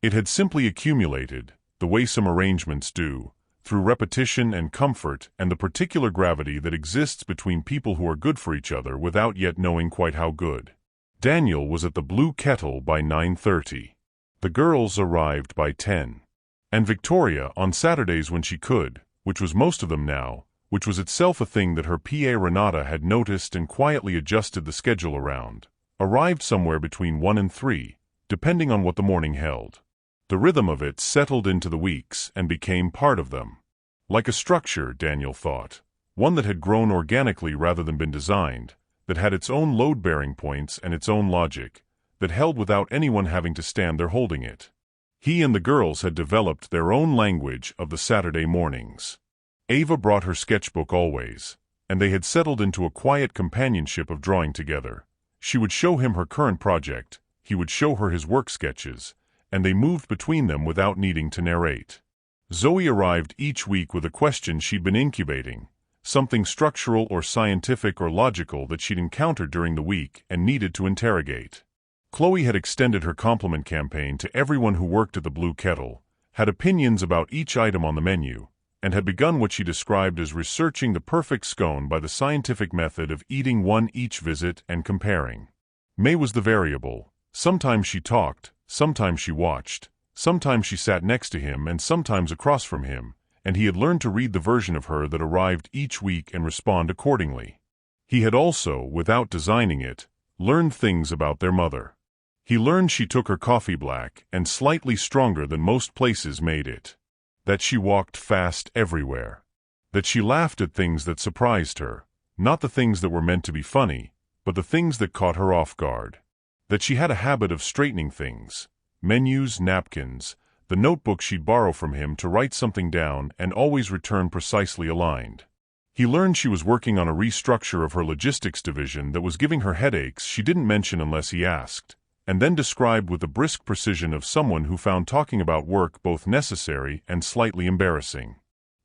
It had simply accumulated, the way some arrangements do, through repetition and comfort and the particular gravity that exists between people who are good for each other without yet knowing quite how good. Daniel was at the Blue Kettle by 9:30. The girls arrived by 10. And Victoria, on Saturdays when she could, which was most of them now, which was itself a thing that her PA Renata had noticed and quietly adjusted the schedule around, arrived somewhere between 1 and 3, depending on what the morning held. The rhythm of it settled into the weeks and became part of them. Like a structure, Daniel thought, one that had grown organically rather than been designed, that had its own load-bearing points and its own logic, that held without anyone having to stand there holding it. He and the girls had developed their own language of the Saturday mornings. Ava brought her sketchbook always, and they had settled into a quiet companionship of drawing together. She would show him her current project, he would show her his work sketches, and they moved between them without needing to narrate. Zoe arrived each week with a question she'd been incubating, something structural or scientific or logical that she'd encountered during the week and needed to interrogate. Chloe had extended her compliment campaign to everyone who worked at the Blue Kettle, had opinions about each item on the menu, and had begun what she described as researching the perfect scone by the scientific method of eating one each visit and comparing. May was the variable. Sometimes she talked, sometimes she watched, sometimes she sat next to him and sometimes across from him, and he had learned to read the version of her that arrived each week and respond accordingly. He had also, without designing it, learned things about their mother. He learned she took her coffee black and slightly stronger than most places made it. That she walked fast everywhere. That she laughed at things that surprised her, not the things that were meant to be funny, but the things that caught her off guard. That she had a habit of straightening things, menus, napkins, the notebook she'd borrow from him to write something down and always return precisely aligned. He learned she was working on a restructure of her logistics division that was giving her headaches she didn't mention unless he asked, and then described with the brisk precision of someone who found talking about work both necessary and slightly embarrassing.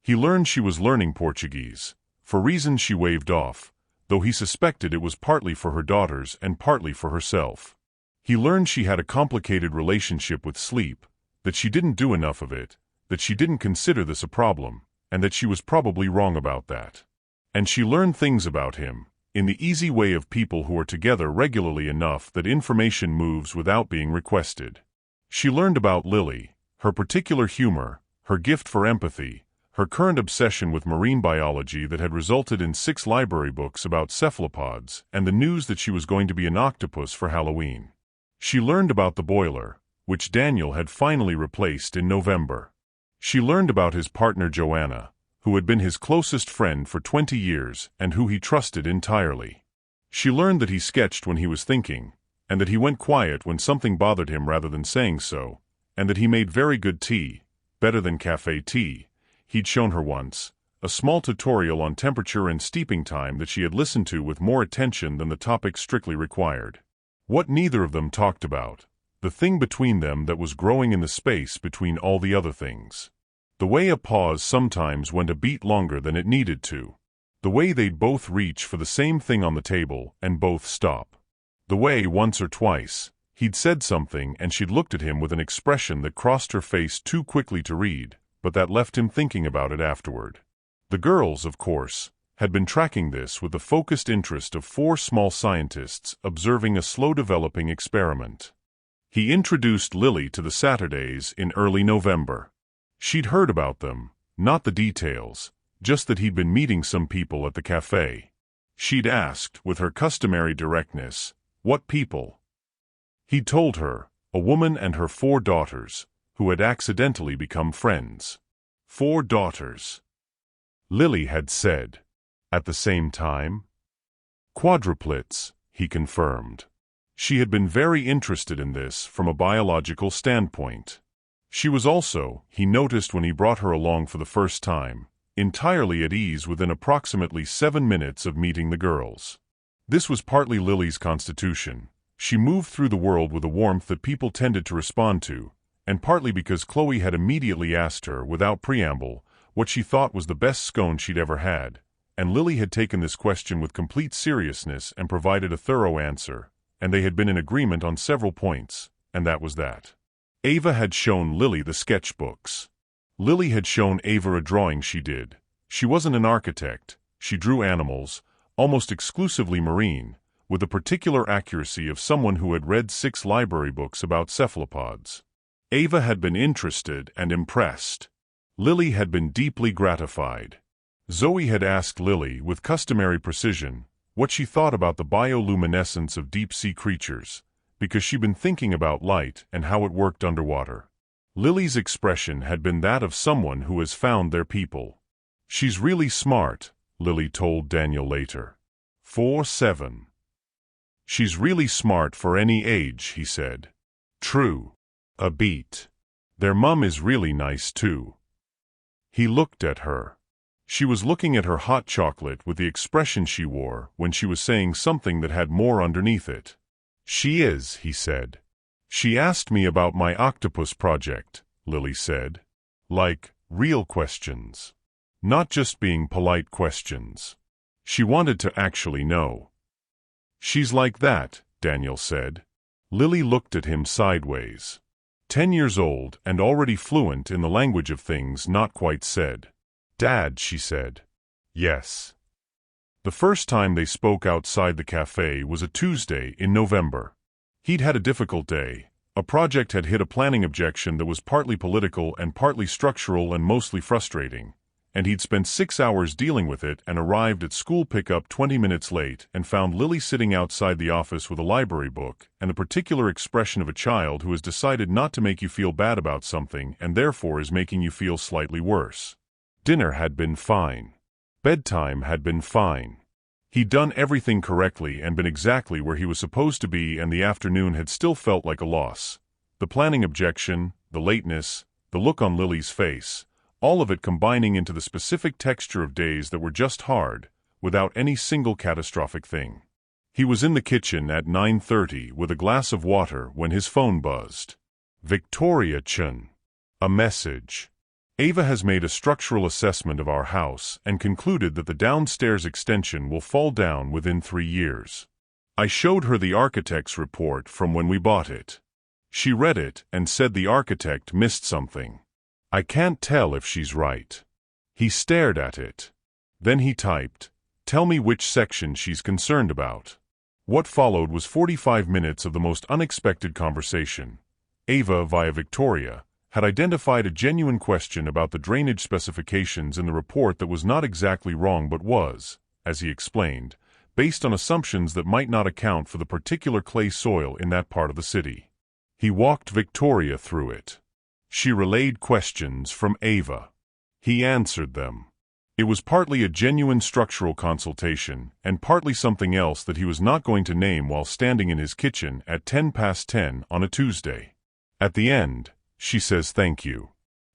He learned she was learning Portuguese, for reasons she waved off, though he suspected it was partly for her daughters and partly for herself. He learned she had a complicated relationship with sleep, that she didn't do enough of it, that she didn't consider this a problem, and that she was probably wrong about that. And she learned things about him, in the easy way of people who are together regularly enough that information moves without being requested. She learned about Lily, her particular humor, her gift for empathy, her current obsession with marine biology that had resulted in 6 library books about cephalopods, and the news that she was going to be an octopus for Halloween. She learned about the boiler, which Daniel had finally replaced in November. She learned about his partner Joanna, who had been his closest friend for 20 years and who he trusted entirely. She learned that he sketched when he was thinking, and that he went quiet when something bothered him rather than saying so, and that he made very good tea, better than cafe tea. He'd shown her once, a small tutorial on temperature and steeping time that she had listened to with more attention than the topic strictly required. What neither of them talked about, the thing between them that was growing in the space between all the other things. The way a pause sometimes went a beat longer than it needed to. The way they'd both reach for the same thing on the table and both stop. The way, once or twice, he'd said something and she'd looked at him with an expression that crossed her face too quickly to read, but that left him thinking about it afterward. The girls, of course, had been tracking this with the focused interest of 4 small scientists observing a slow-developing experiment. He introduced Lily to the Saturdays in early November. She'd heard about them, not the details, just that he'd been meeting some people at the cafe. She'd asked, with her customary directness, what people? He'd told her, a woman and her 4 daughters, who had accidentally become friends. 4 daughters. Lily had said. At the same time? Quadruplets, he confirmed. She had been very interested in this from a biological standpoint. She was also, he noticed when he brought her along for the first time, entirely at ease within approximately 7 minutes of meeting the girls. This was partly Lily's constitution. She moved through the world with a warmth that people tended to respond to, and partly because Chloe had immediately asked her, without preamble, what she thought was the best scone she'd ever had, and Lily had taken this question with complete seriousness and provided a thorough answer, and they had been in agreement on several points, and that was that. Ava had shown Lily the sketchbooks. Lily had shown Ava a drawing she did. She wasn't an architect. She drew animals, almost exclusively marine, with the particular accuracy of someone who had read 6 library books about cephalopods. Ava had been interested and impressed. Lily had been deeply gratified. Zoe had asked Lily, with customary precision, what she thought about the bioluminescence of deep-sea creatures, because she'd been thinking about light and how it worked underwater. Lily's expression had been that of someone who has found their people. She's really smart, Lily told Daniel later. 4-7. She's really smart for any age, he said. True. A beat. Their mum is really nice too. He looked at her. She was looking at her hot chocolate with the expression she wore when she was saying something that had more underneath it. She is, he said. She asked me about my octopus project, Lily said. Like, real questions. Not just being polite questions. She wanted to actually know. She's like that, Daniel said. Lily looked at him sideways. 10 years old and already fluent in the language of things not quite said. Dad, she said. Yes. The first time they spoke outside the cafe was a Tuesday in November. He'd had a difficult day. A project had hit a planning objection that was partly political and partly structural and mostly frustrating, and he'd spent 6 hours dealing with it and arrived at school pickup 20 minutes late and found Lily sitting outside the office with a library book and the particular expression of a child who has decided not to make you feel bad about something and therefore is making you feel slightly worse. Dinner had been fine. Bedtime had been fine. He'd done everything correctly and been exactly where he was supposed to be, and the afternoon had still felt like a loss. The planning objection, the lateness, the look on Lily's face, all of it combining into the specific texture of days that were just hard, without any single catastrophic thing. He was in the kitchen at 9:30 with a glass of water when his phone buzzed. Victoria Chun. A message. Ava has made a structural assessment of our house and concluded that the downstairs extension will fall down within 3 years. I showed her the architect's report from when we bought it. She read it and said the architect missed something. I can't tell if she's right. He stared at it. Then he typed, "Tell me which section she's concerned about." What followed was 45 minutes of the most unexpected conversation. Ava, via Victoria, had identified a genuine question about the drainage specifications in the report that was not exactly wrong but was, as he explained, based on assumptions that might not account for the particular clay soil in that part of the city. He walked Victoria through it. She relayed questions from Ava. He answered them. It was partly a genuine structural consultation and partly something else that he was not going to name while standing in his kitchen at 10 past 10 on a Tuesday. At the end, she says thank you.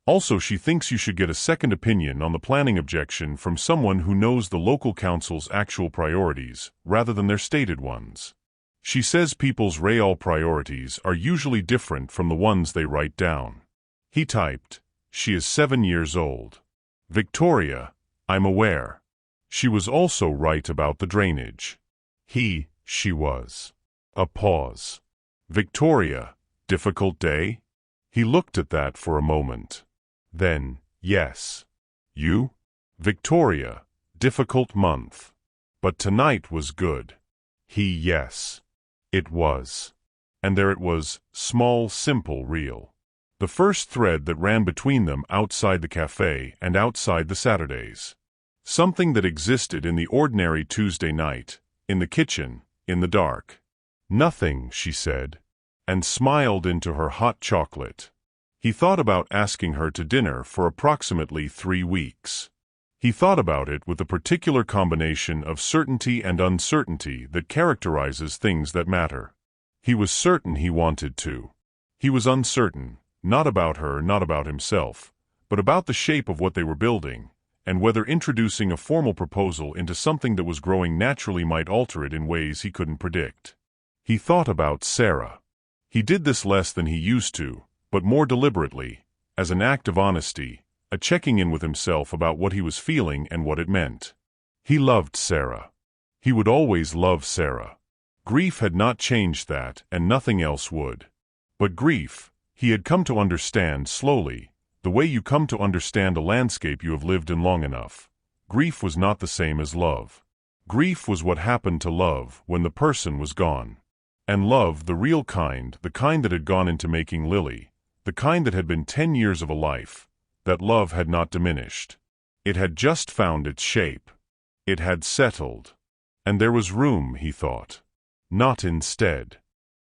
Also, she thinks you should get a second opinion on the planning objection from someone who knows the local council's actual priorities rather than their stated ones. She says people's real priorities are usually different from the ones they write down. He typed, "She is 7 years old. Victoria, I'm aware. She was also right about the drainage." She was. A pause. "Victoria, difficult day?" He looked at that for a moment. Then, "Yes. You?" "Victoria, difficult month. But tonight was good." Yes. It was. And there it was, small, simple, real. The first thread that ran between them outside the cafe and outside the Saturdays. Something that existed in the ordinary Tuesday night, in the kitchen, in the dark. "Nothing," she said, and smiled into her hot chocolate. He thought about asking her to dinner for approximately 3 weeks. He thought about it with the particular combination of certainty and uncertainty that characterizes things that matter. He was certain he wanted to. He was uncertain, not about her, not about himself, but about the shape of what they were building, and whether introducing a formal proposal into something that was growing naturally might alter it in ways he couldn't predict. He thought about Sarah. He did this less than he used to, but more deliberately, as an act of honesty, a checking in with himself about what he was feeling and what it meant. He loved Sarah. He would always love Sarah. Grief had not changed that, and nothing else would. But grief, he had come to understand slowly, the way you come to understand a landscape you have lived in long enough. Grief was not the same as love. Grief was what happened to love when the person was gone. And love, the real kind, the kind that had gone into making Lily, the kind that had been 10 years of a life, that love had not diminished. It had just found its shape. It had settled. And there was room, he thought. Not instead.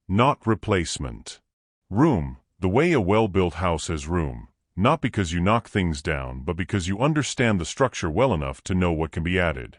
Not replacement. Room, the way a well-built house has room, not because you knock things down but because you understand the structure well enough to know what can be added.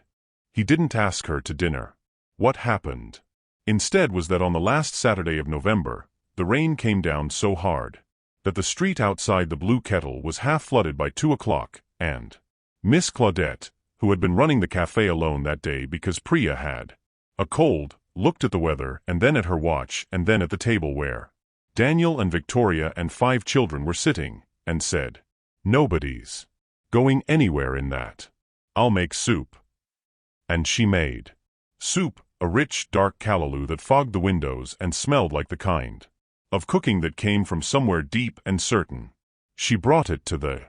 He didn't ask her to dinner. What happened? Instead was that on the last Saturday of November, the rain came down so hard that the street outside the Blue Kettle was half flooded by 2 o'clock, and Miss Claudette, who had been running the cafe alone that day because Priya had a cold, looked at the weather and then at her watch and then at the table where Daniel and Victoria and 5 children were sitting, and said, "Nobody's going anywhere in that. I'll make soup." And she made soup, a rich, dark callaloo that fogged the windows and smelled like the kind of cooking that came from somewhere deep and certain. She brought it to the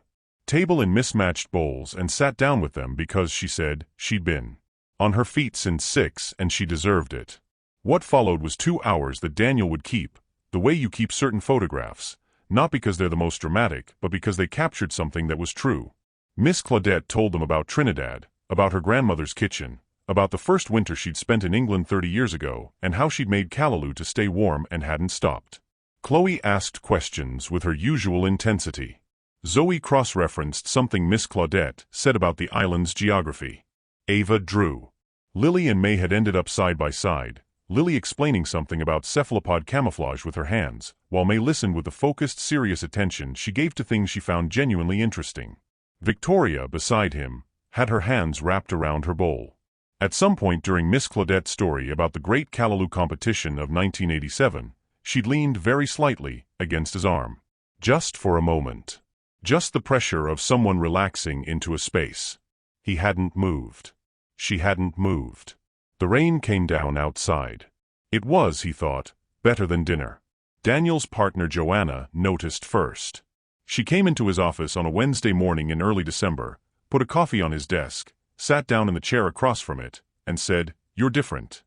table in mismatched bowls and sat down with them because, she said, she'd been on her feet since 6 and she deserved it. What followed was 2 hours that Daniel would keep, the way you keep certain photographs, not because they're the most dramatic, but because they captured something that was true. Miss Claudette told them about Trinidad, about her grandmother's kitchen, about the first winter she'd spent in England 30 years ago, and how she'd made callaloo to stay warm and hadn't stopped. Chloe asked questions with her usual intensity. Zoe cross-referenced something Miss Claudette said about the island's geography. Ava drew. Lily and May had ended up side by side, Lily explaining something about cephalopod camouflage with her hands, while May listened with the focused, serious attention she gave to things she found genuinely interesting. Victoria, beside him, had her hands wrapped around her bowl. At some point during Miss Claudette's story about the great callaloo competition of 1987, she'd leaned very slightly against his arm. Just for a moment. Just the pressure of someone relaxing into a space. He hadn't moved. She hadn't moved. The rain came down outside. It was, he thought, better than dinner. Daniel's partner Joanna noticed first. She came into his office on a Wednesday morning in early December, put a coffee on his desk, sat down in the chair across from it, and said, "You're different."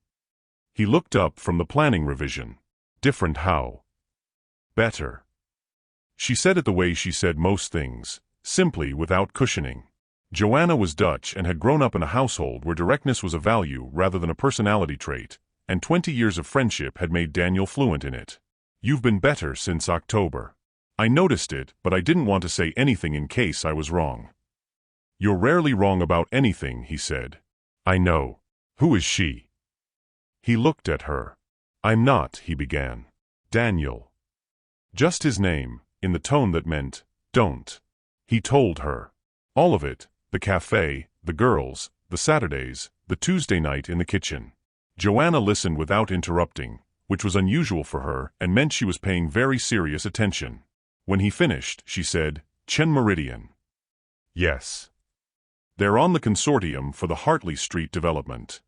He looked up from the planning revision. Different how? Better. She said it the way she said most things, simply without cushioning. Joanna was Dutch and had grown up in a household where directness was a value rather than a personality trait, and 20 years of friendship had made Daniel fluent in it. "You've been better since October. I noticed it, but I didn't want to say anything in case I was wrong." "You're rarely wrong about anything," he said. "I know. Who is she?" He looked at her. "I'm not," he began. "Daniel." Just his name, in the tone that meant, "Don't." He told her. All of it, the cafe, the girls, the Saturdays, the Tuesday night in the kitchen. Joanna listened without interrupting, which was unusual for her and meant she was paying very serious attention. When he finished, she said, "Chen Meridian." "Yes. They're on the consortium for the Hartley Street development."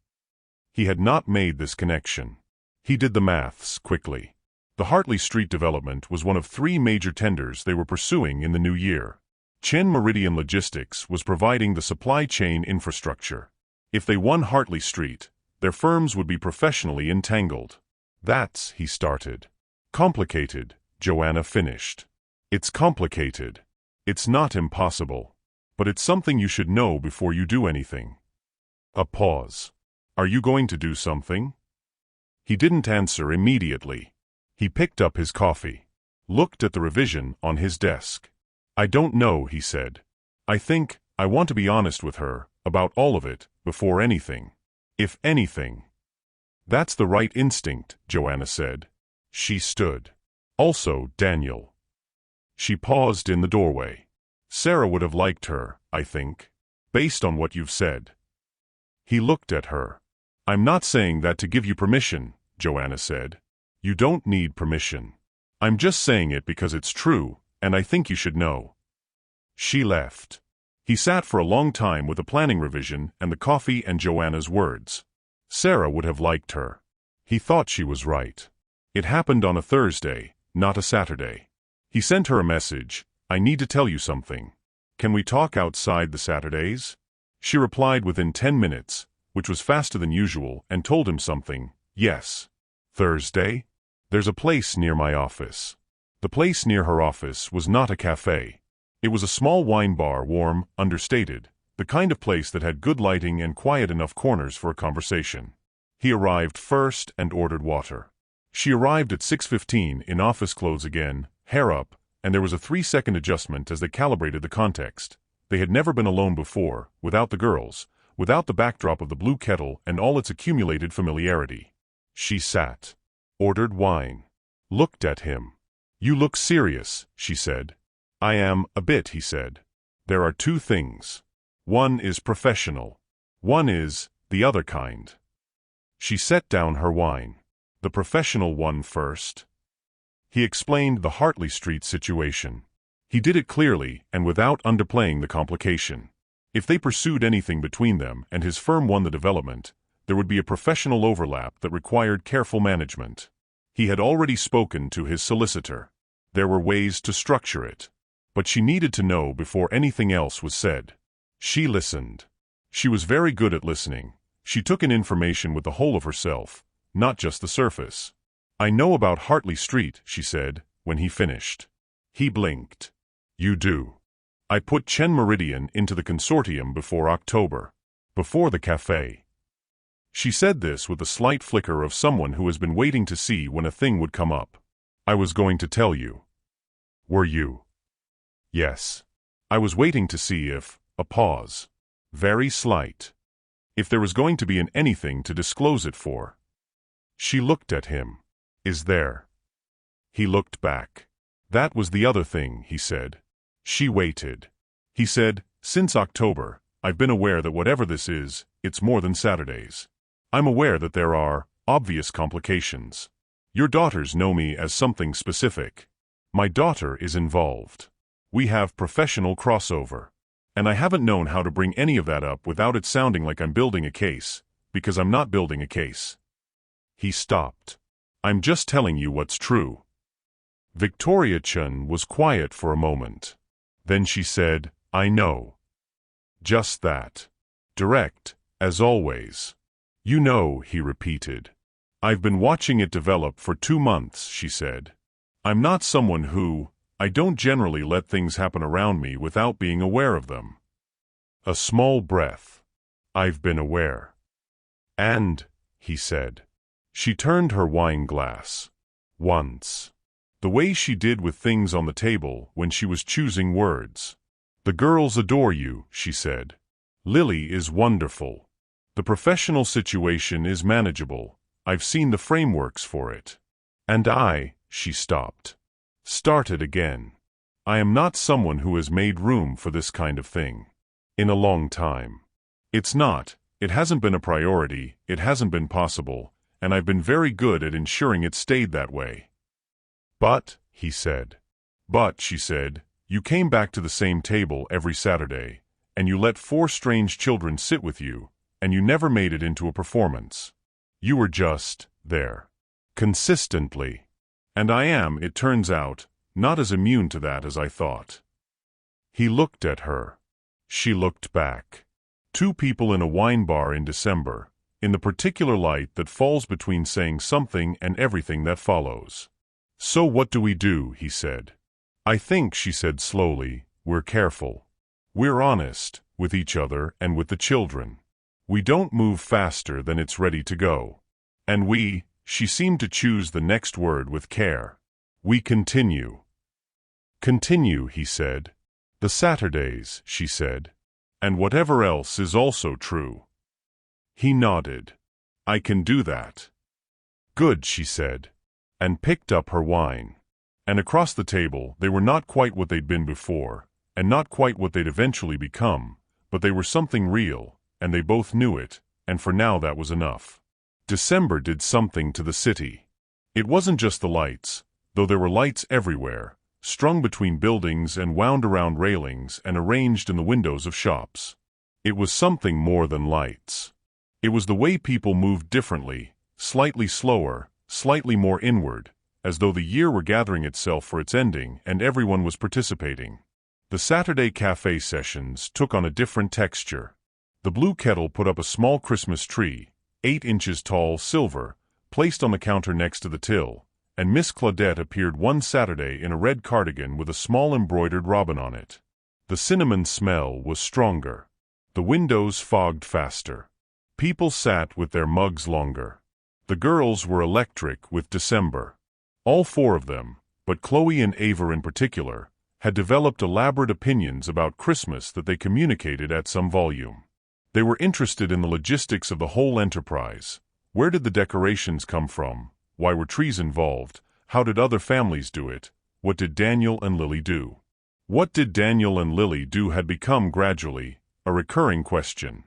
He had not made this connection. He did the maths quickly. The Hartley Street development was one of 3 major tenders they were pursuing in the new year. Chen Meridian Logistics was providing the supply chain infrastructure. If they won Hartley Street, their firms would be professionally entangled. "That's," he started. "Complicated," Joanna finished. "It's complicated. It's not impossible. But it's something you should know before you do anything." A pause. "Are you going to do something?" He didn't answer immediately. He picked up his coffee. Looked at the revision on his desk. "I don't know," he said. "I think I want to be honest with her about all of it before anything. If anything." "That's the right instinct," Joanna said. She stood. "Also, Daniel." She paused in the doorway. "Sarah would have liked her, I think. Based on what you've said." He looked at her. "I'm not saying that to give you permission," Joanna said. "You don't need permission. I'm just saying it because it's true, and I think you should know." She left. He sat for a long time with the planning revision and the coffee and Joanna's words. Sarah would have liked her. He thought she was right. It happened on a Thursday, not a Saturday. He sent her a message, "I need to tell you something. Can we talk outside the Saturdays?" She replied within 10 minutes, which was faster than usual, and told him something, "Yes." "Thursday? There's a place near my office." The place near her office was not a cafe. It was a small wine bar, warm, understated, the kind of place that had good lighting and quiet enough corners for a conversation. He arrived first and ordered water. She arrived at 6:15 in office clothes again, hair up, and there was a 3-second adjustment as they calibrated the context. They had never been alone before, without the girls, without the backdrop of the blue kettle and all its accumulated familiarity. She sat. Ordered wine. Looked at him. "You look serious," she said. "I am, a bit," he said. "There are 2 things. One is professional. One is the other kind." She set down her wine. "The professional one first." He explained the Hartley Street situation. He did it clearly and without underplaying the complication. If they pursued anything between them and his firm won the development, there would be a professional overlap that required careful management. He had already spoken to his solicitor. There were ways to structure it. But she needed to know before anything else was said. She listened. She was very good at listening. She took in information with the whole of herself, not just the surface. "I know about Hartley Street," she said, when he finished. He blinked. "You do." "I put Chen Meridian into the consortium before October. Before the cafe." She said this with a slight flicker of someone who has been waiting to see when a thing would come up. "I was going to tell you." "Were you?" "Yes. I was waiting to see if," a pause. Very slight. "If there was going to be anything to disclose it for." She looked at him. "Is there?" He looked back. "That was the other thing," he said. She waited. He said, "Since October, I've been aware that whatever this is, it's more than Saturdays. I'm aware that there are obvious complications. Your daughters know me as something specific. My daughter is involved." We have professional crossover. And I haven't known how to bring any of that up without it sounding like I'm building a case, because I'm not building a case." He stopped. "I'm just telling you what's true." Victoria Chun was quiet for a moment. Then she said, "I know." Just that. Direct, as always. "You know," he repeated. "I've been watching it develop for 2 months," she said. "I'm not someone who, I don't generally let things happen around me without being aware of them." A small breath. "I've been aware." "And," he said. She turned her wine glass. "Once. The way she did with things on the table when she was choosing words. The girls adore you," she said. "Lily is wonderful. The professional situation is manageable. I've seen the frameworks for it. And she stopped. Started again. "I am not someone who has made room for this kind of thing. In a long time. It hasn't been a priority, it hasn't been possible, and I've been very good at ensuring it stayed that way." "But," he said. "But," she said, "you came back to the same table every Saturday, and you let 4 strange children sit with you, and you never made it into a performance. You were just there. Consistently. And I am, it turns out, not as immune to that as I thought." He looked at her. She looked back. 2 people in a wine bar in December, in the particular light that falls between saying something and everything that follows. "So what do we do?" he said. "I think," she said slowly, "we're careful. We're honest, with each other and with the children. We don't move faster than it's ready to go. And she seemed to choose the next word with care. We continue." "Continue," he said. "The Saturdays," she said. "And whatever else is also true." He nodded. "I can do that." "Good," she said. And picked up her wine. And across the table, they were not quite what they'd been before, and not quite what they'd eventually become, but they were something real, and they both knew it, and for now that was enough. December did something to the city. It wasn't just the lights, though there were lights everywhere, strung between buildings and wound around railings and arranged in the windows of shops. It was something more than lights. It was the way people moved differently, slightly slower, slightly more inward, as though the year were gathering itself for its ending and everyone was participating. The Saturday cafe sessions took on a different texture. The Blue Kettle put up a small Christmas tree, 8 inches tall, silver, placed on the counter next to the till, and Miss Claudette appeared one Saturday in a red cardigan with a small embroidered robin on it. The cinnamon smell was stronger. The windows fogged faster. People sat with their mugs longer. The girls were electric with December. All 4 of them, but Chloe and Ava in particular, had developed elaborate opinions about Christmas that they communicated at some volume. They were interested in the logistics of the whole enterprise. Where did the decorations come from? Why were trees involved? How did other families do it? What did Daniel and Lily do? What did Daniel and Lily do had become gradually a recurring question.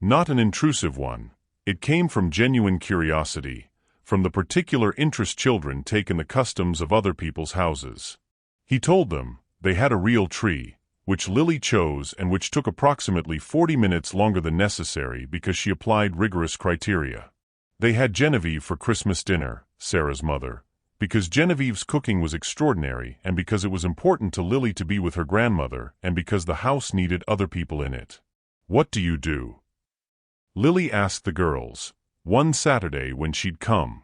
Not an intrusive one. It came from genuine curiosity, from the particular interest children take in the customs of other people's houses. He told them they had a real tree, which Lily chose and which took approximately 40 minutes longer than necessary because she applied rigorous criteria. They had Genevieve for Christmas dinner, Sarah's mother, because Genevieve's cooking was extraordinary and because it was important to Lily to be with her grandmother and because the house needed other people in it. "What do you do?" Lily asked the girls, one Saturday when she'd come.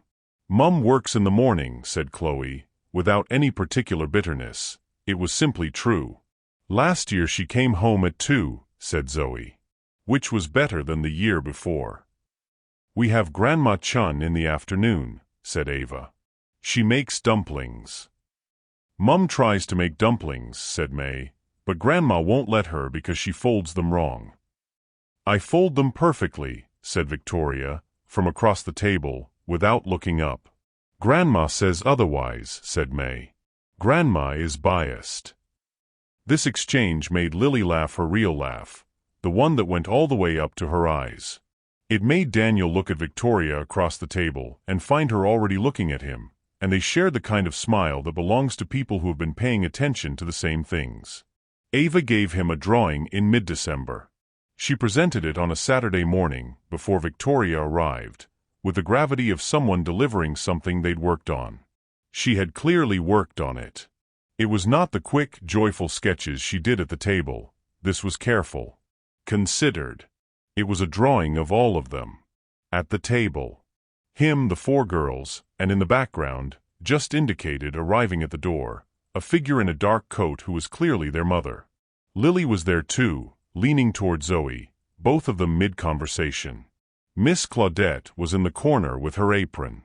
"Mum works in the morning," said Chloe, without any particular bitterness. It was simply true. "Last year she came home at 2, said Zoe. Which was better than the year before. "We have Grandma Chun in the afternoon," said Ava. "She makes dumplings." "Mum tries to make dumplings," said May, "but Grandma won't let her because she folds them wrong." "I fold them perfectly," said Victoria, from across the table, without looking up. "Grandma says otherwise," said May. "Grandma is biased." This exchange made Lily laugh her real laugh, the one that went all the way up to her eyes. It made Daniel look at Victoria across the table and find her already looking at him, and they shared the kind of smile that belongs to people who have been paying attention to the same things. Ava gave him a drawing in mid-December. She presented it on a Saturday morning, before Victoria arrived, with the gravity of someone delivering something they'd worked on. She had clearly worked on it. It was not the quick, joyful sketches she did at the table. This was careful, considered. It was a drawing of all of them. At the table. Him, the 4 girls, and in the background, just indicated arriving at the door, a figure in a dark coat who was clearly their mother. Lily was there too, leaning toward Zoe, both of them mid-conversation. Miss Claudette was in the corner with her apron.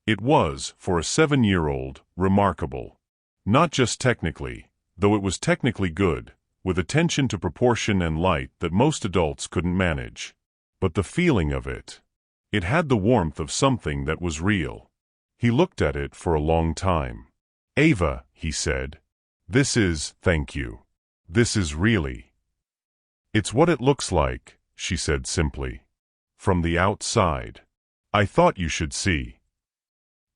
It was, for a 7-year-old, remarkable. Not just technically, though it was technically good, with attention to proportion and light that most adults couldn't manage. But the feeling of it. It had the warmth of something that was real. He looked at it for a long time. "Ava," he said. Thank you. This is really." "It's what it looks like," she said simply. "From the outside. I thought you should see."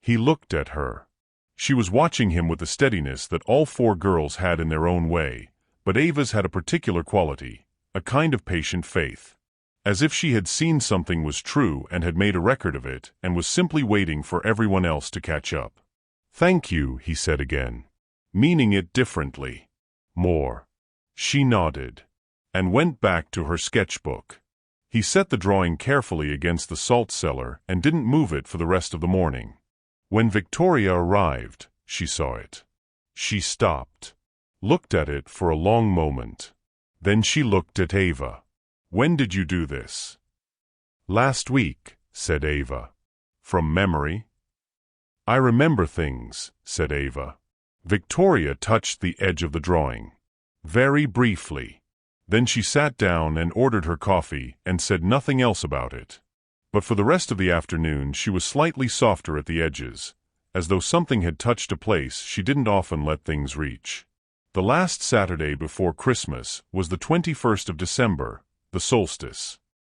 He looked at her. She was watching him with the steadiness that all 4 girls had in their own way, but Ava's had a particular quality, a kind of patient faith. As if she had seen something was true and had made a record of it and was simply waiting for everyone else to catch up. "Thank you," he said again, meaning it differently. "More." She nodded, and went back to her sketchbook. He set the drawing carefully against the salt cellar and didn't move it for the rest of the morning. When Victoria arrived, she saw it. She stopped, looked at it for a long moment. Then she looked at Ava. "When did you do this?" "Last week," said Ava. "From memory?" "I remember things," said Ava. Victoria touched the edge of the drawing. Very briefly. Then she sat down and ordered her coffee and said nothing else about it. But for the rest of the afternoon she was slightly softer at the edges, as though something had touched a place she didn't often let things reach. The last Saturday before Christmas was the 21st of December, the solstice.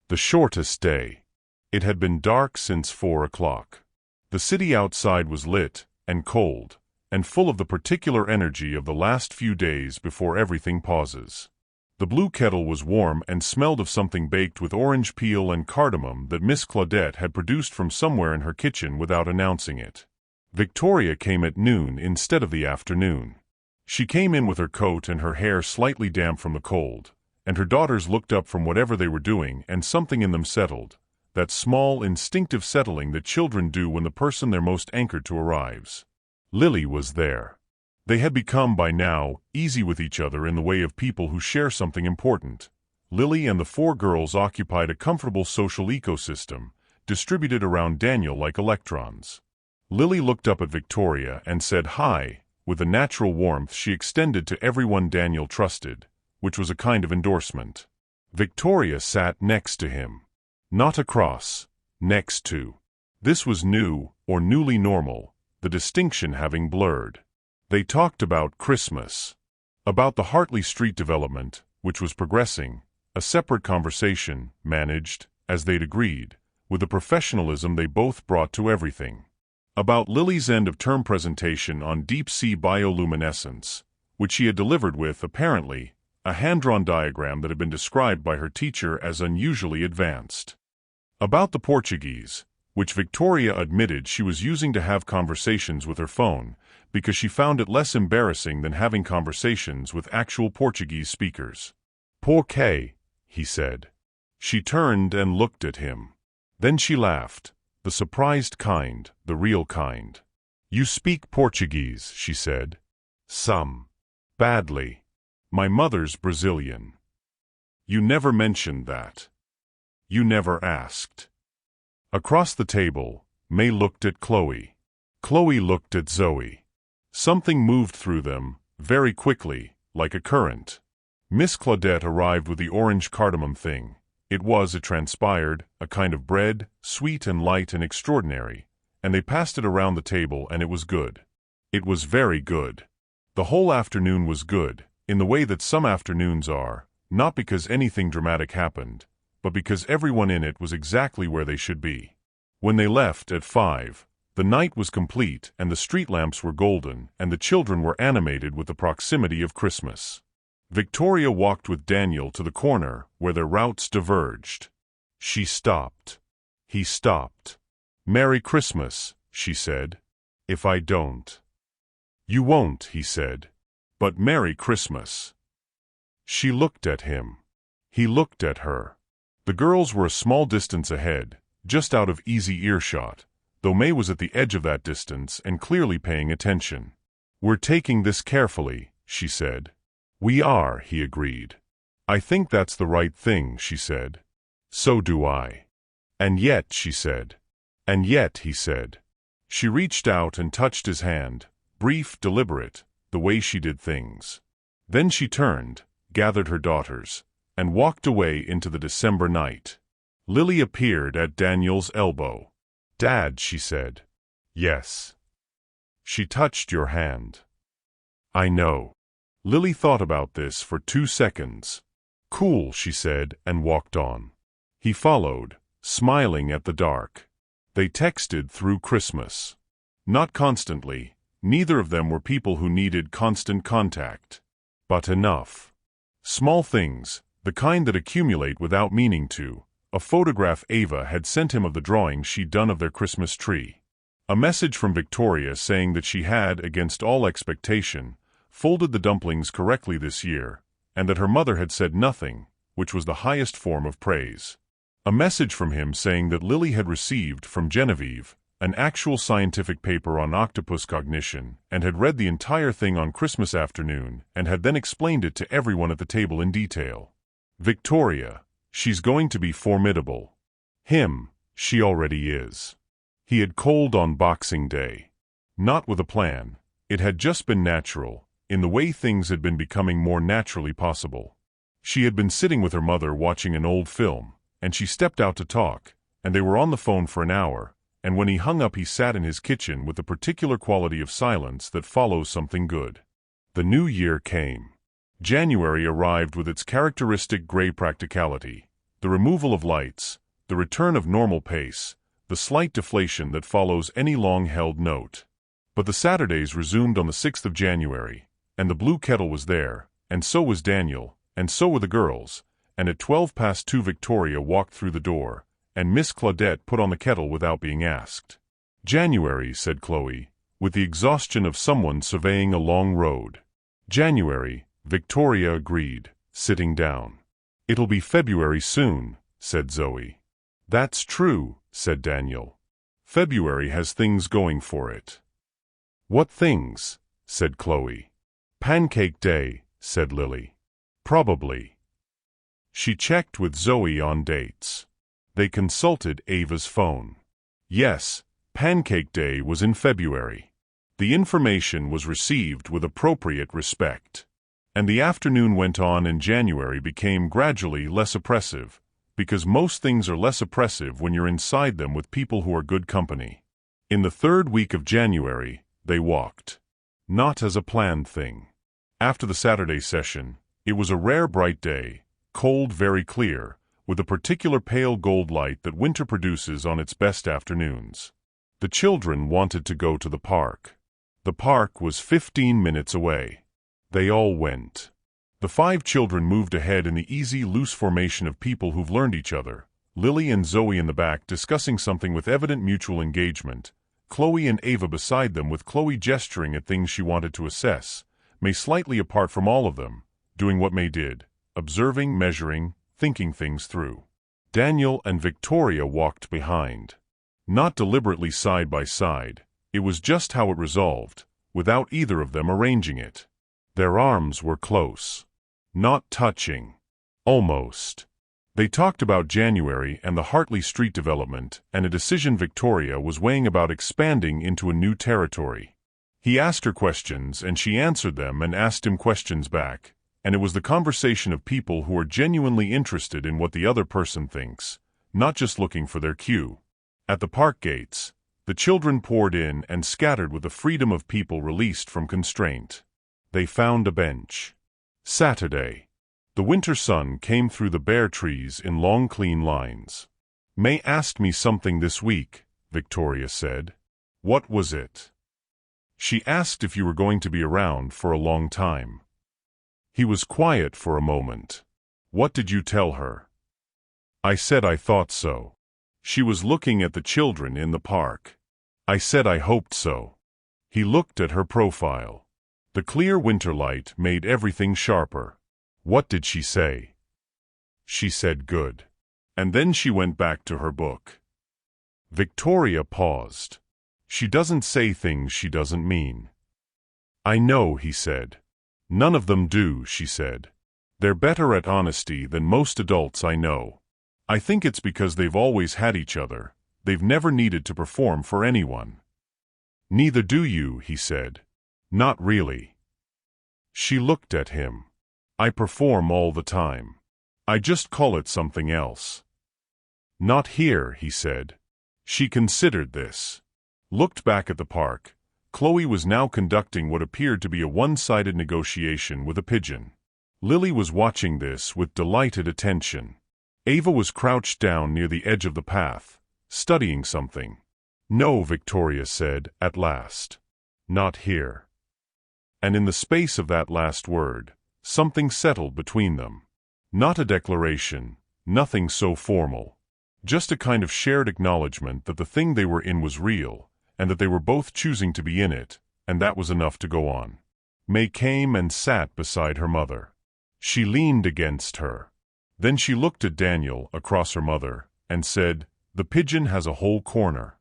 The shortest day. It had been dark since 4 o'clock. The city outside was lit, and cold, and full of the particular energy of the last few days before everything pauses. The blue kettle was warm and smelled of something baked with orange peel and cardamom that Miss Claudette had produced from somewhere in her kitchen without announcing it. Victoria came at noon instead of the afternoon. She came in with her coat and her hair slightly damp from the cold, and her daughters looked up from whatever they were doing and something in them settled, that small, instinctive settling that children do when the person they're most anchored to arrives. Lily was there. They had become, by now, easy with each other in the way of people who share something important. Lily and the 4 girls occupied a comfortable social ecosystem, distributed around Daniel like electrons. Lily looked up at Victoria and said hi, with the natural warmth she extended to everyone Daniel trusted, which was a kind of endorsement. Victoria sat next to him. Not across, next to. This was new, or newly normal, the distinction having blurred. They talked about Christmas. About the Hartley Street development, which was progressing, a separate conversation, managed, as they'd agreed, with the professionalism they both brought to everything. About Lily's end-of-term presentation on deep-sea bioluminescence, which she had delivered with, apparently, a hand-drawn diagram that had been described by her teacher as unusually advanced. About the Portuguese, which Victoria admitted she was using to have conversations with her phone, because she found it less embarrassing than having conversations with actual Portuguese speakers. "Por quê?" he said. She turned and looked at him. Then she laughed, the surprised kind, the real kind. "You speak Portuguese," she said. "Some. Badly. My mother's Brazilian." "You never mentioned that. You never asked." Across the table, May looked at Chloe. Chloe looked at Zoe. Something moved through them, very quickly, like a current. Miss Claudette arrived with the orange cardamom thing. It was, it transpired, a kind of bread, sweet and light and extraordinary, and they passed it around the table and it was good. It was very good. The whole afternoon was good, in the way that some afternoons are, not because anything dramatic happened, but because everyone in it was exactly where they should be. When they left at 5, The night was complete, and the street lamps were golden, and the children were animated with the proximity of Christmas. Victoria walked with Daniel to the corner where their routes diverged. She stopped. He stopped. "Merry Christmas," she said. "If I don't." "You won't," he said. "But Merry Christmas." She looked at him. He looked at her. The girls were a small distance ahead, just out of easy earshot, though May was at the edge of that distance and clearly paying attention. "We're taking this carefully," she said. "We are," he agreed. "I think that's the right thing," she said. "So do I." "And yet," she said. "And yet," he said. She reached out and touched his hand, brief, deliberate, the way she did things. Then she turned, gathered her daughters, and walked away into the December night. Lily appeared at Daniel's elbow. "Dad," she said. "Yes." "She touched your hand." "I know." Lily thought about this for 2 seconds. "Cool," she said, and walked on. He followed, smiling at the dark. They texted through Christmas. Not constantly. Neither of them were people who needed constant contact. But enough. Small things, the kind that accumulate without meaning to. A photograph Ava had sent him of the drawing she'd done of their Christmas tree. A message from Victoria saying that she had, against all expectation, folded the dumplings correctly this year, and that her mother had said nothing, which was the highest form of praise. A message from him saying that Lily had received, from Genevieve, an actual scientific paper on octopus cognition, and had read the entire thing on Christmas afternoon, and had then explained it to everyone at the table in detail. Victoria, she's going to be formidable. Him, she already is. He had called on Boxing Day. Not with a plan, it had just been natural, in the way things had been becoming more naturally possible. She had been sitting with her mother watching an old film, and she stepped out to talk, and they were on the phone for an hour, and when he hung up he sat in his kitchen with the particular quality of silence that follows something good. The new year came. January arrived with its characteristic gray practicality, the removal of lights, the return of normal pace, the slight deflation that follows any long-held note. But the Saturdays resumed on the 6th of January, and the blue kettle was there, and so was Daniel, and so were the girls, and at 2:12 Victoria walked through the door, and Miss Claudette put on the kettle without being asked. "January," said Chloe, with the exhaustion of someone surveying a long road. "January," Victoria agreed, sitting down. "It'll be February soon," said Zoe. "That's true," said Daniel. "February has things going for it." "What things?" said Chloe. "Pancake Day," said Lily. "Probably." She checked with Zoe on dates. They consulted Ava's phone. Yes, Pancake Day was in February. The information was received with appropriate respect. And the afternoon went on and January became gradually less oppressive, because most things are less oppressive when you're inside them with people who are good company. In the 3rd week of January, they walked. Not as a planned thing. After the Saturday session, it was a rare bright day, cold, very clear, with a particular pale gold light that winter produces on its best afternoons. The children wanted to go to the park. The park was 15 minutes away. They all went. The 5 children moved ahead in the easy, loose formation of people who've learned each other, Lily and Zoe in the back discussing something with evident mutual engagement, Chloe and Ava beside them with Chloe gesturing at things she wanted to assess, May slightly apart from all of them, doing what May did, observing, measuring, thinking things through. Daniel and Victoria walked behind. Not deliberately side by side, it was just how it resolved, without either of them arranging it. Their arms were close. Not touching. Almost. They talked about January and the Hartley Street development and a decision Victoria was weighing about expanding into a new territory. He asked her questions and she answered them and asked him questions back, and it was the conversation of people who are genuinely interested in what the other person thinks, not just looking for their cue. At the park gates, the children poured in and scattered with the freedom of people released from constraint. They found a bench. Saturday. The winter sun came through the bare trees in long clean lines. "May asked me something this week," Victoria said. What was it? She asked if you were going to be around for a long time. He was quiet for a moment. What did you tell her? I said I thought so. She was looking at the children in the park. I said I hoped so. He looked at her profile. The clear winter light made everything sharper. What did she say? She said good. And then she went back to her book. Victoria paused. She doesn't say things she doesn't mean. I know, he said. None of them do, she said. They're better at honesty than most adults I know. I think it's because they've always had each other. They've never needed to perform for anyone. Neither do you, he said. Not really. She looked at him. I perform all the time. I just call it something else. Not here, he said. She considered this. Looked back at the park. Chloe was now conducting what appeared to be a one-sided negotiation with a pigeon. Lily was watching this with delighted attention. Ava was crouched down near the edge of the path, studying something. No, Victoria said, at last. Not here. And in the space of that last word, something settled between them. Not a declaration, nothing so formal. Just a kind of shared acknowledgement that the thing they were in was real, and that they were both choosing to be in it, and that was enough to go on. May came and sat beside her mother. She leaned against her. Then she looked at Daniel across her mother, and said, "The pigeon has a whole corner."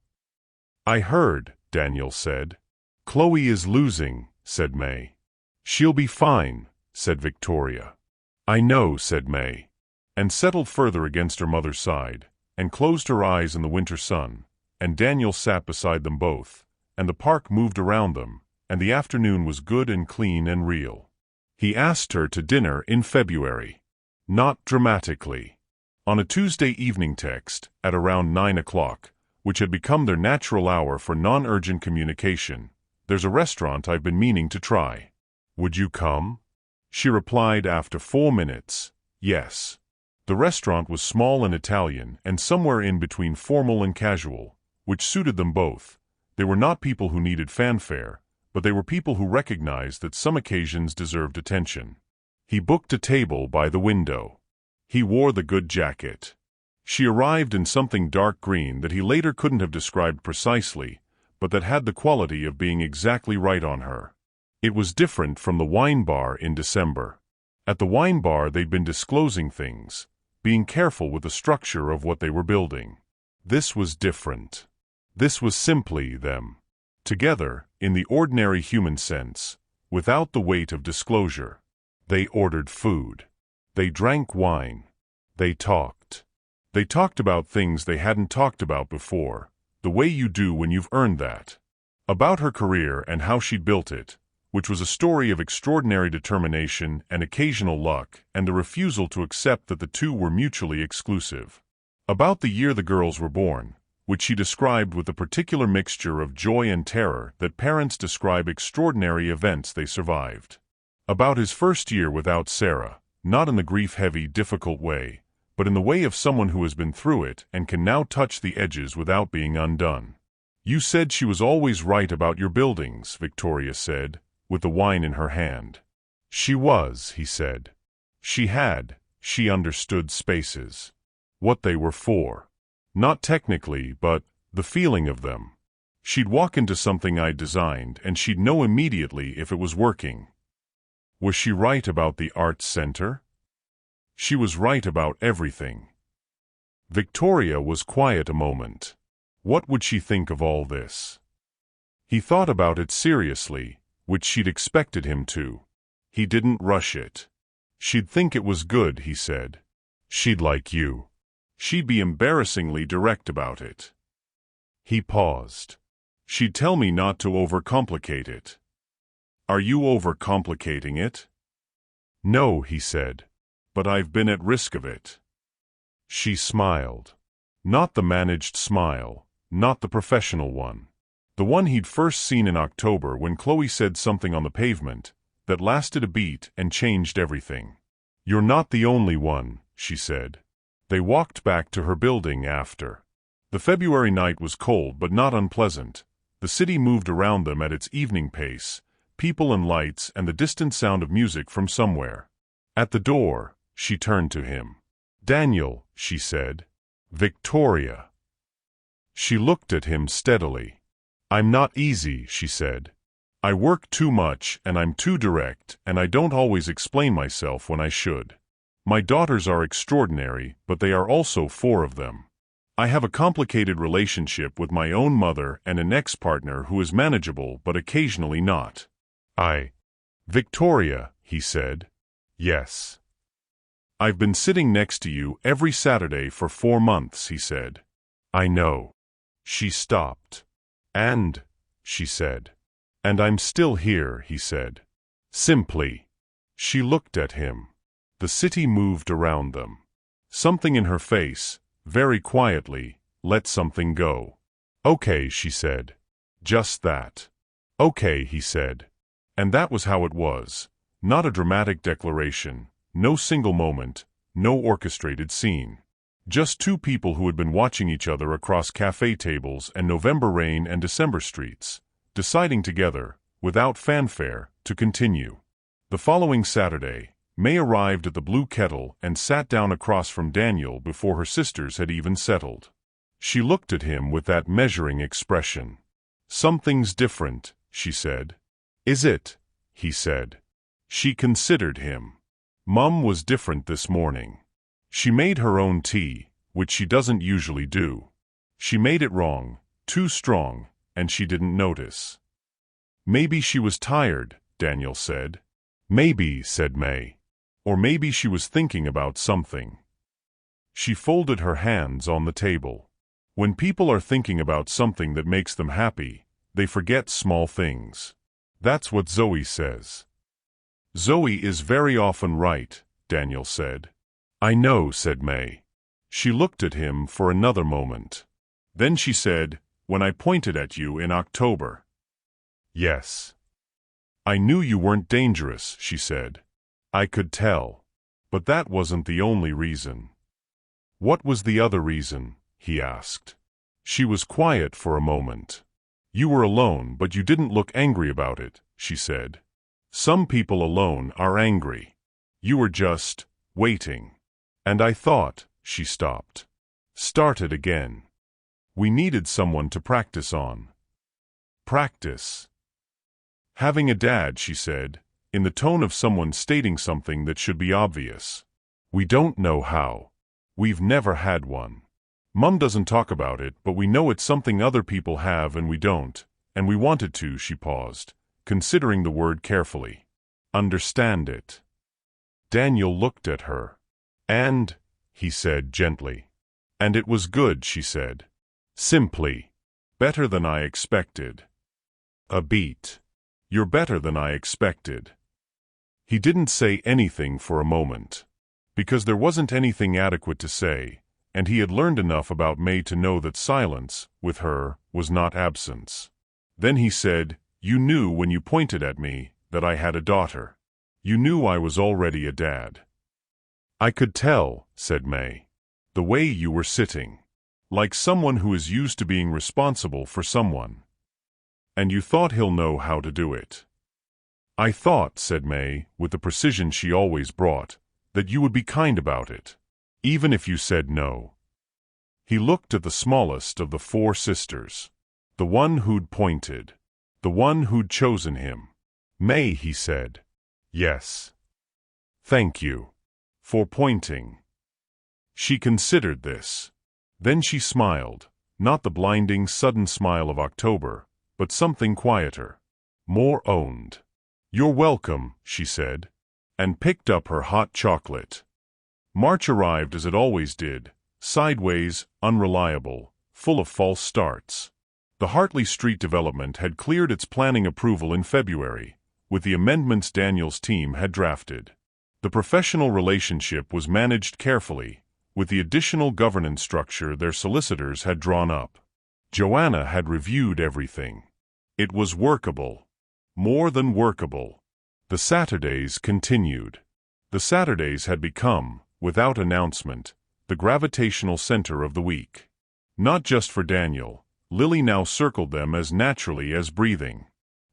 "I heard," Daniel said. "Chloe is losing," said May. "She'll be fine," said Victoria. "I know," said May, and settled further against her mother's side, and closed her eyes in the winter sun, and Daniel sat beside them both, and the park moved around them, and the afternoon was good and clean and real. He asked her to dinner in February. Not dramatically. On a Tuesday evening text, at around 9 o'clock, which had become their natural hour for non-urgent communication, "There's a restaurant I've been meaning to try. Would you come?" She replied after 4 minutes, "Yes." The restaurant was small and Italian, and somewhere in between formal and casual, which suited them both. They were not people who needed fanfare, but they were people who recognized that some occasions deserved attention. He booked a table by the window. He wore the good jacket. She arrived in something dark green that he later couldn't have described precisely, but that had the quality of being exactly right on her. It was different from the wine bar in December. At the wine bar they'd been disclosing things, being careful with the structure of what they were building. This was different. This was simply them. Together, in the ordinary human sense, without the weight of disclosure. They ordered food. They drank wine. They talked. They talked about things they hadn't talked about before, the way you do when you've earned that. About her career and how she'd built it, which was a story of extraordinary determination and occasional luck and the refusal to accept that the two were mutually exclusive. About the year the girls were born, which she described with the particular mixture of joy and terror that parents describe extraordinary events they survived. About his first year without Sarah, not in the grief-heavy, difficult way, but in the way of someone who has been through it and can now touch the edges without being undone. "You said she was always right about your buildings," Victoria said, with the wine in her hand. "She was," he said. She understood spaces. What they were for. Not technically, but the feeling of them. She'd walk into something I'd designed, and she'd know immediately if it was working. Was she right about the arts center? She was right about everything. Victoria was quiet a moment. What would she think of all this? He thought about it seriously, which she'd expected him to. He didn't rush it. "She'd think it was good," he said. "She'd like you. She'd be embarrassingly direct about it." He paused. "She'd tell me not to overcomplicate it." "Are you overcomplicating it?" "No," he said. "But I've been at risk of it." She smiled. Not the managed smile, not the professional one. The one he'd first seen in October when Chloe said something on the pavement that lasted a beat and changed everything. "You're not the only one," she said. They walked back to her building after. The February night was cold but not unpleasant. The city moved around them at its evening pace, people and lights and the distant sound of music from somewhere. At the door, she turned to him. "Daniel," she said. "Victoria." She looked at him steadily. "I'm not easy," she said. "I work too much and I'm too direct and I don't always explain myself when I should. My daughters are extraordinary, but they are also 4 of them. I have a complicated relationship with my own mother and an ex-partner who is manageable but occasionally not." "Victoria," he said. "Yes." "I've been sitting next to you every Saturday for 4 months," he said. "I know." She stopped. "And," she said. "And I'm still here," he said. Simply. She looked at him. The city moved around them. Something in her face, very quietly, let something go. "Okay," she said. "Just that." "Okay," he said. And that was how it was. Not a dramatic declaration, no single moment, no orchestrated scene. Just 2 people who had been watching each other across cafe tables and November rain and December streets, deciding together, without fanfare, to continue. The following Saturday, May arrived at the Blue Kettle and sat down across from Daniel before her sisters had even settled. She looked at him with that measuring expression. "Something's different," she said. "Is it?" he said. She considered him. Mum was different this morning. She made her own tea, which she doesn't usually do. She made it wrong, too strong, and she didn't notice. "Maybe she was tired," Daniel said. "Maybe," said May. "Or maybe she was thinking about something." She folded her hands on the table. When people are thinking about something that makes them happy, they forget small things. That's what Zoe says. "Zoe is very often right," Daniel said. "I know," said May. She looked at him for another moment. Then she said, "When I pointed at you in October." "Yes." "I knew you weren't dangerous," she said. "I could tell. But that wasn't the only reason." "What was the other reason?" he asked. She was quiet for a moment. "You were alone, but you didn't look angry about it," she said. "Some people alone are angry. You were just waiting. And I thought," she stopped. Started again. "We needed someone to practice on." "Practice?" "Having a dad," she said, in the tone of someone stating something that should be obvious. "We don't know how. We've never had one. Mum doesn't talk about it, but we know it's something other people have and we don't, and we wanted to." She paused, considering the word carefully. "Understand it." Daniel looked at her. "And," he said gently. "And it was good," she said. Simply. "Better than I expected." A beat. "You're better than I expected." He didn't say anything for a moment. Because there wasn't anything adequate to say, and he had learned enough about May to know that silence, with her, was not absence. Then he said, "You knew when you pointed at me that I had a daughter. You knew I was already a dad." "I could tell," said May. "The way you were sitting. Like someone who is used to being responsible for someone. And you thought he'll know how to do it." "I thought," said May, with the precision she always brought, "that you would be kind about it. Even if you said no." He looked at the smallest of the 4 sisters. The one who'd pointed. The one who'd chosen him. "May," he said. "Yes. Thank you. For pointing." She considered this. Then she smiled, not the blinding, sudden smile of October, but something quieter. More owned. "You're welcome," she said, and picked up her hot chocolate. March arrived as it always did, sideways, unreliable, full of false starts. The Hartley Street development had cleared its planning approval in February, with the amendments Daniel's team had drafted. The professional relationship was managed carefully, with the additional governance structure their solicitors had drawn up. Joanna had reviewed everything. It was workable. More than workable. The Saturdays continued. The Saturdays had become, without announcement, the gravitational center of the week. Not just for Daniel, Lily now circled them as naturally as breathing.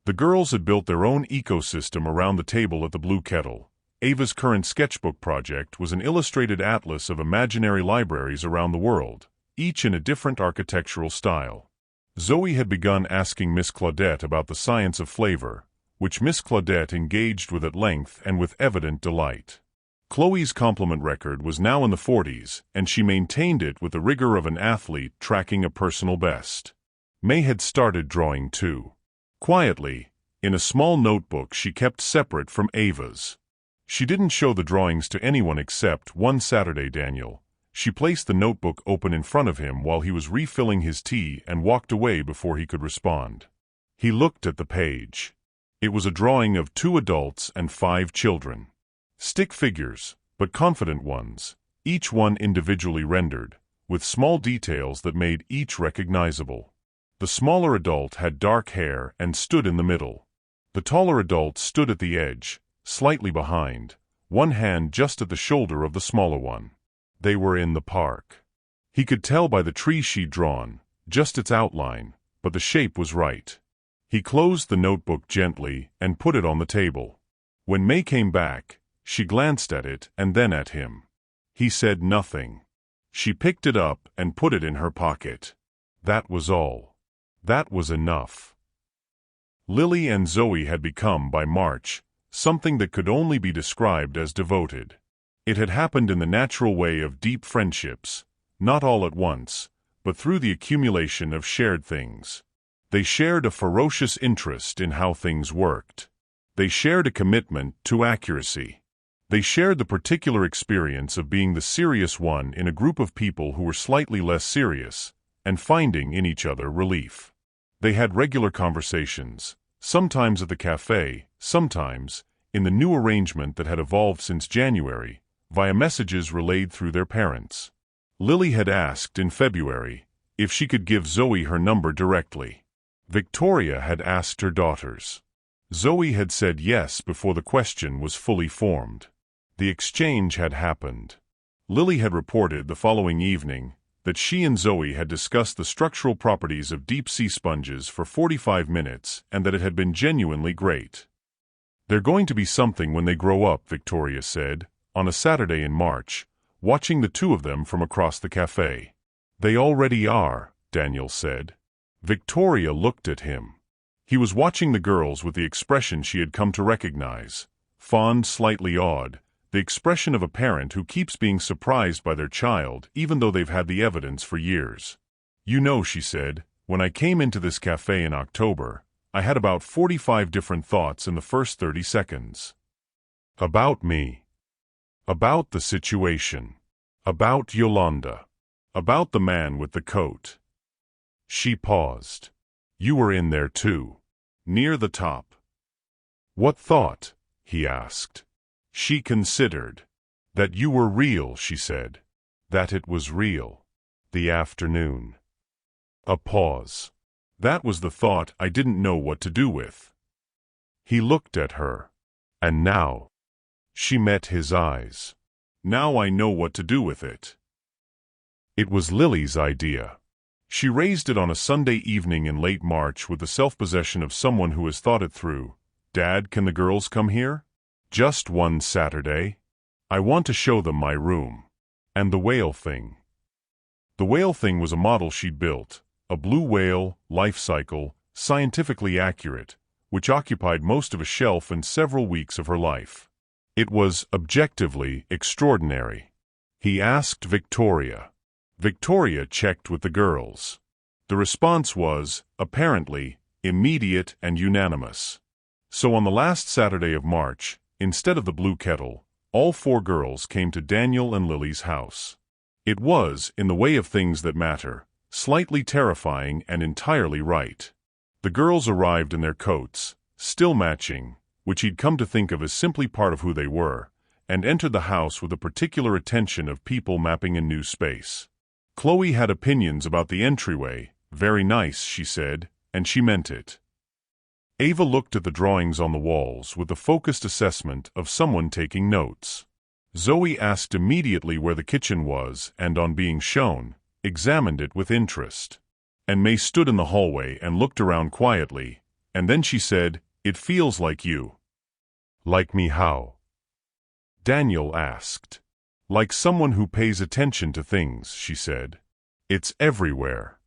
The girls had built their own ecosystem around the table at the Blue Kettle. Ava's current sketchbook project was an illustrated atlas of imaginary libraries around the world, each in a different architectural style. Zoe had begun asking Miss Claudette about the science of flavor, which Miss Claudette engaged with at length and with evident delight. Chloe's compliment record was now in the 40s, and she maintained it with the rigor of an athlete tracking a personal best. May had started drawing too. Quietly, in a small notebook she kept separate from Ava's. She didn't show the drawings to anyone except one Saturday Daniel. She placed the notebook open in front of him while he was refilling his tea and walked away before he could respond. He looked at the page. It was a drawing of 2 adults and 5 children. Stick figures, but confident ones, each one individually rendered, with small details that made each recognizable. The smaller adult had dark hair and stood in the middle. The taller adult stood at the edge, slightly behind, one hand just at the shoulder of the smaller one. They were in the park. He could tell by the tree she'd drawn, just its outline, but the shape was right. He closed the notebook gently and put it on the table. When May came back, she glanced at it and then at him. He said nothing. She picked it up and put it in her pocket. That was all. That was enough. Lily and Zoe had become, by March, something that could only be described as devoted. It had happened in the natural way of deep friendships, not all at once, but through the accumulation of shared things. They shared a ferocious interest in how things worked. They shared a commitment to accuracy. They shared the particular experience of being the serious one in a group of people who were slightly less serious, and finding in each other relief. They had regular conversations, sometimes at the cafe, sometimes, in the new arrangement that had evolved since January, via messages relayed through their parents. Lily had asked in February if she could give Zoe her number directly. Victoria had asked her daughters. Zoe had said yes before the question was fully formed. The exchange had happened. Lily had reported the following evening that she and Zoe had discussed the structural properties of deep-sea sponges for 45 minutes and that it had been genuinely great. "They're going to be something when they grow up," Victoria said, on a Saturday in March, watching the two of them from across the cafe. "They already are," Daniel said. Victoria looked at him. He was watching the girls with the expression she had come to recognize, fond, slightly awed, the expression of a parent who keeps being surprised by their child even though they've had the evidence for years. "You know," she said, "when I came into this cafe in October, I had about 45 different thoughts in the first 30 seconds. About me. About the situation. About Yolanda. About the man with the coat." She paused. "You were in there too. Near the top." "What thought?" he asked. She considered. "That you were real," she said. "That it was real. The afternoon." A pause. "That was the thought I didn't know what to do with." He looked at her. "And now?" She met his eyes. "Now I know what to do with it." It was Lily's idea. She raised it on a Sunday evening in late March with the self-possession of someone who has thought it through. "Dad, can the girls come here? Just one Saturday? I want to show them my room. And the whale thing." The whale thing was a model she'd built, a blue whale, life cycle, scientifically accurate, which occupied most of a shelf and several weeks of her life. It was, objectively, extraordinary. He asked Victoria. Victoria checked with the girls. The response was, apparently, immediate and unanimous. So on the last Saturday of March, instead of the Blue Kettle, all 4 girls came to Daniel and Lily's house. It was, in the way of things that matter, slightly terrifying and entirely right. The girls arrived in their coats, still matching, which he'd come to think of as simply part of who they were, and entered the house with a particular attention of people mapping a new space. Chloe had opinions about the entryway. "Very nice," she said, and she meant it. Ava looked at the drawings on the walls with the focused assessment of someone taking notes. Zoe asked immediately where the kitchen was and, on being shown, examined it with interest. And May stood in the hallway and looked around quietly, and then she said, "It feels like you." "Like me how?" Daniel asked. "Like someone who pays attention to things," she said. "It's everywhere."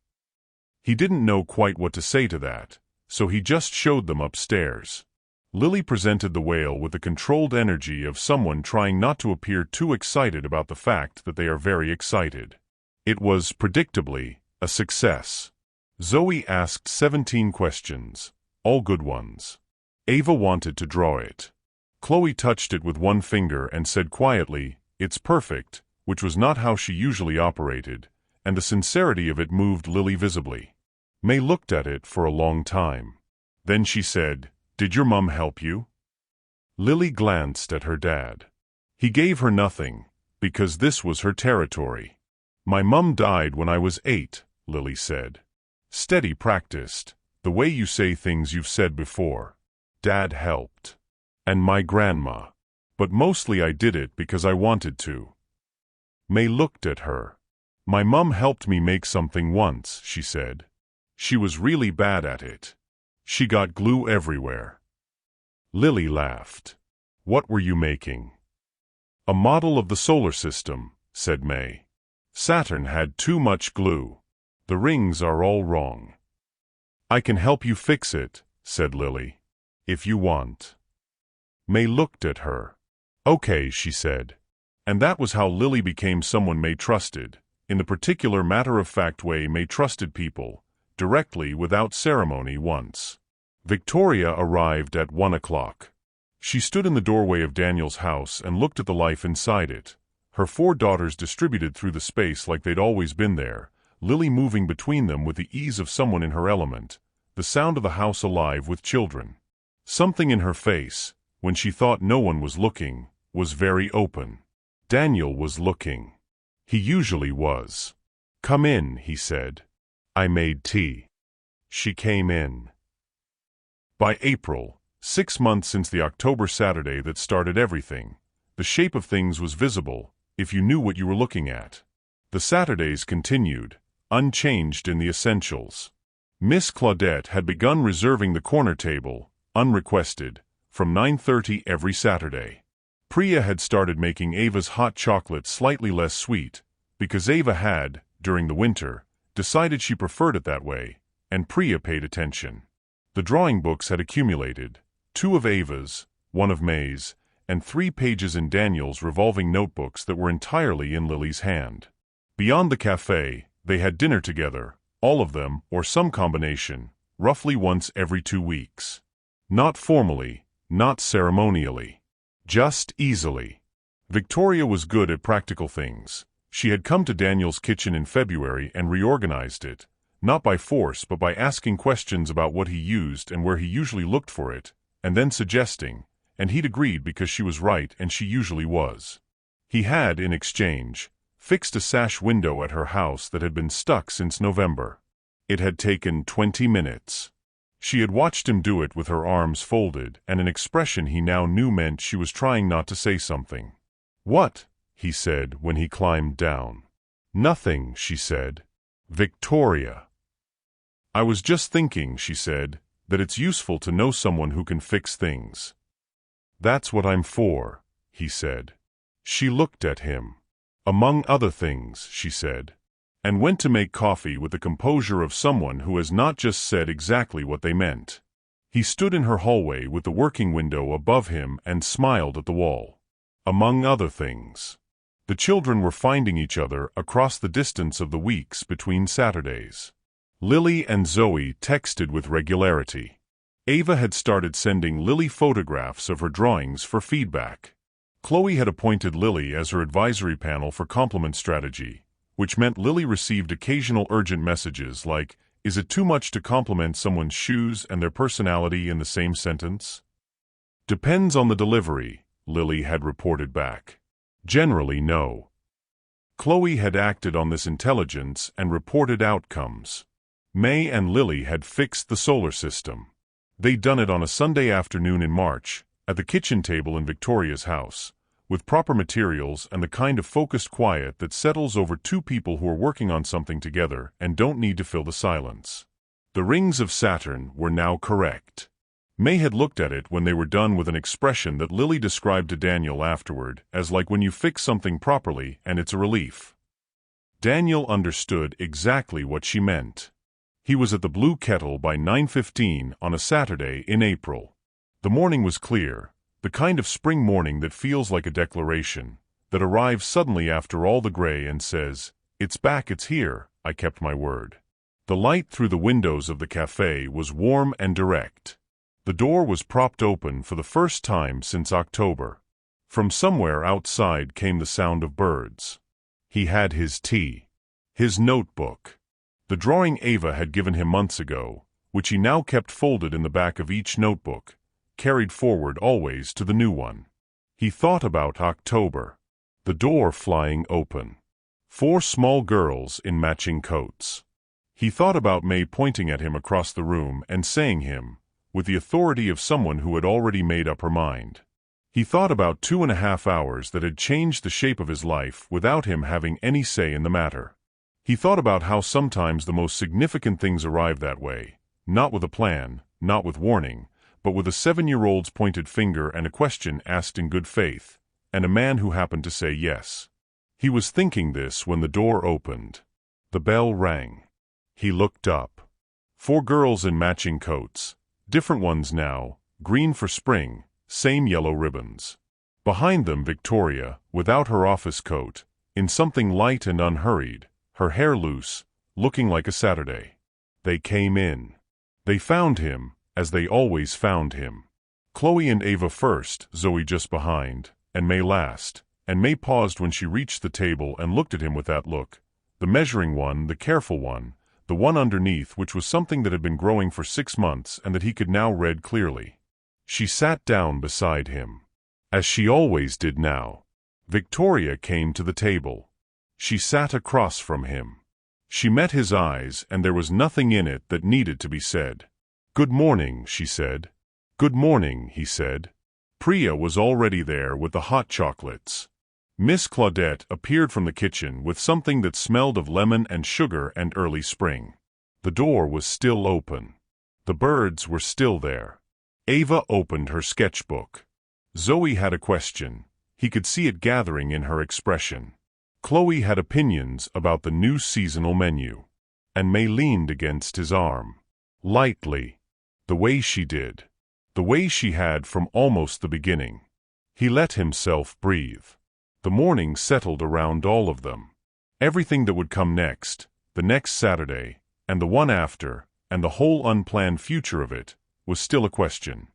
He didn't know quite what to say to that, so he just showed them upstairs. Lily presented the whale with the controlled energy of someone trying not to appear too excited about the fact that they are very excited. It was, predictably, a success. Zoe asked 17 questions, all good ones. Ava wanted to draw it. Chloe touched it with one finger and said quietly, "It's perfect," which was not how she usually operated, and the sincerity of it moved Lily visibly. May looked at it for a long time. Then she said, "Did your mum help you?" Lily glanced at her dad. He gave her nothing, because this was her territory. "My mum died when I was 8, Lily said. "Steady practiced, the way you say things you've said before. Dad helped. And my grandma. But mostly I did it because I wanted to." May looked at her. "My mum helped me make something once," she said. "She was really bad at it. She got glue everywhere." Lily laughed. "What were you making?" "A model of the solar system," said May. "Saturn had too much glue. The rings are all wrong." "I can help you fix it," said Lily. "If you want." May looked at her. "Okay," she said. And that was how Lily became someone May trusted, in the particular matter-of-fact way May trusted people, directly without ceremony once. Victoria arrived at 1 o'clock. She stood in the doorway of Daniel's house and looked at the life inside it, her 4 daughters distributed through the space like they'd always been there, Lily moving between them with the ease of someone in her element, the sound of the house alive with children. Something in her face, when she thought no one was looking, was very open. Daniel was looking. He usually was. "Come in," he said. "I made tea." She came in. By April, 6 months since the October Saturday that started everything, the shape of things was visible, if you knew what you were looking at. The Saturdays continued, unchanged in the essentials. Miss Claudette had begun reserving the corner table, unrequested, from 9:30 every Saturday. Priya had started making Ava's hot chocolate slightly less sweet, because Ava had, during the winter, decided she preferred it that way, and Priya paid attention. The drawing books had accumulated, 2 of Ava's, 1 of May's, and 3 pages in Daniel's revolving notebooks that were entirely in Lily's hand. Beyond the cafe, they had dinner together, all of them, or some combination, roughly once every 2 weeks. Not formally, not ceremonially. Just easily. Victoria was good at practical things. She had come to Daniel's kitchen in February and reorganized it, not by force but by asking questions about what he used and where he usually looked for it, and then suggesting, and he'd agreed because she was right and she usually was. He had, in exchange, fixed a sash window at her house that had been stuck since November. It had taken 20 minutes. She had watched him do it with her arms folded and an expression he now knew meant she was trying not to say something. "What?" he said when he climbed down. "Nothing," she said. "Victoria." "I was just thinking," she said, "that it's useful to know someone who can fix things." "That's what I'm for," he said. She looked at him. "Among other things," she said, and went to make coffee with the composure of someone who has not just said exactly what they meant. He stood in her hallway with the working window above him and smiled at the wall. Among other things. The children were finding each other across the distance of the weeks between Saturdays. Lily and Zoe texted with regularity. Ava had started sending Lily photographs of her drawings for feedback. Chloe had appointed Lily as her advisory panel for compliment strategy, which meant Lily received occasional urgent messages like, "Is it too much to compliment someone's shoes and their personality in the same sentence?" "Depends on the delivery," Lily had reported back. "Generally, no." Chloe had acted on this intelligence and reported outcomes. May and Lily had fixed the solar system. They'd done it on a Sunday afternoon in March, at the kitchen table in Victoria's house, with proper materials and the kind of focused quiet that settles over two people who are working on something together and don't need to fill the silence. The rings of Saturn were now correct. May had looked at it when they were done with an expression that Lily described to Daniel afterward as like when you fix something properly and it's a relief. Daniel understood exactly what she meant. He was at the Blue Kettle by 9:15 on a Saturday in April. The morning was clear, the kind of spring morning that feels like a declaration, that arrives suddenly after all the gray and says, "It's back, it's here, I kept my word." The light through the windows of the cafe was warm and direct. The door was propped open for the first time since October. From somewhere outside came the sound of birds. He had his tea. His notebook. The drawing Ava had given him months ago, which he now kept folded in the back of each notebook, carried forward always to the new one. He thought about October. The door flying open. 4 small girls in matching coats. He thought about May pointing at him across the room and saying him, with the authority of someone who had already made up her mind. He thought about 2.5 hours that had changed the shape of his life without him having any say in the matter. He thought about how sometimes the most significant things arrive that way, not with a plan, not with warning, but with a 7-year-old's pointed finger and a question asked in good faith, and a man who happened to say yes. He was thinking this when the door opened. The bell rang. He looked up. 4 girls in matching coats, different ones now, green for spring, same yellow ribbons. Behind them Victoria, without her office coat, in something light and unhurried, her hair loose, looking like a Saturday. They came in. They found him, as they always found him. Chloe and Ava first, Zoe just behind, and May last, and May paused when she reached the table and looked at him with that look, the measuring one, the careful one, the one underneath which was something that had been growing for 6 months and that he could now read clearly. She sat down beside him. As she always did now. Victoria came to the table. She sat across from him. She met his eyes and there was nothing in it that needed to be said. "Good morning," she said. "Good morning," he said. Priya was already there with the hot chocolates. Miss Claudette appeared from the kitchen with something that smelled of lemon and sugar and early spring. The door was still open. The birds were still there. Ava opened her sketchbook. Zoe had a question. He could see it gathering in her expression. Chloe had opinions about the new seasonal menu. And May leaned against his arm. Lightly. The way she did. The way she had from almost the beginning. He let himself breathe. The morning settled around all of them. Everything that would come next, the next Saturday, and the one after, and the whole unplanned future of it, was still a question.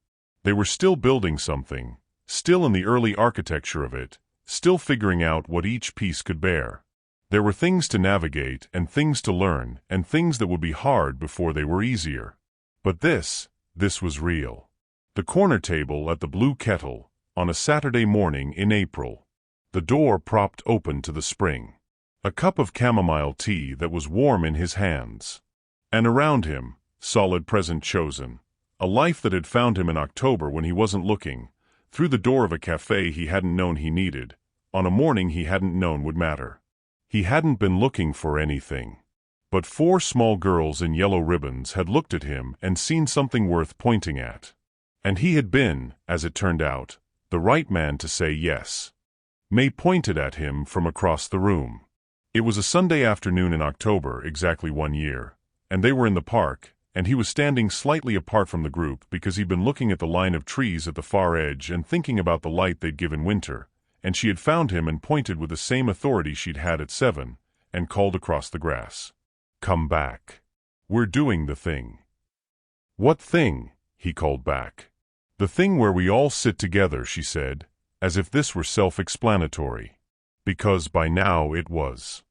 They were still building something, still in the early architecture of it, still figuring out what each piece could bear. There were things to navigate and things to learn and things that would be hard before they were easier. But this was real. The corner table at the Blue Kettle, on a Saturday morning in April. The door propped open to the spring. A cup of chamomile tea that was warm in his hands. And around him, solid present chosen. A life that had found him in October when he wasn't looking, through the door of a cafe he hadn't known he needed, on a morning he hadn't known would matter. He hadn't been looking for anything. But 4 small girls in yellow ribbons had looked at him and seen something worth pointing at. And he had been, as it turned out, the right man to say yes. May pointed at him from across the room. It was a Sunday afternoon in October, exactly 1 year, and they were in the park, and he was standing slightly apart from the group because he'd been looking at the line of trees at the far edge and thinking about the light they'd give in winter, and she had found him and pointed with the same authority she'd had at 7, and called across the grass. "Come back. We're doing the thing." "What thing?" he called back. "The thing where we all sit together," she said, as if this were self-explanatory. Because by now it was.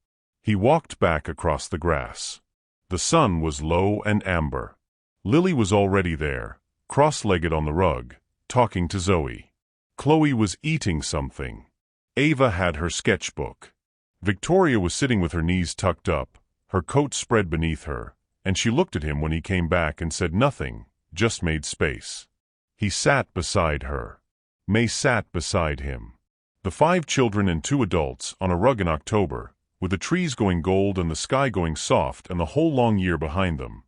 He walked back across the grass. The sun was low and amber. Lily was already there, cross-legged on the rug, talking to Zoe. Chloe was eating something. Ava had her sketchbook. Victoria was sitting with her knees tucked up, her coat spread beneath her, and she looked at him when he came back and said nothing, just made space. He sat beside her. May sat beside him. The 5 children and 2 adults on a rug in October, with the trees going gold and the sky going soft and the whole long year behind them.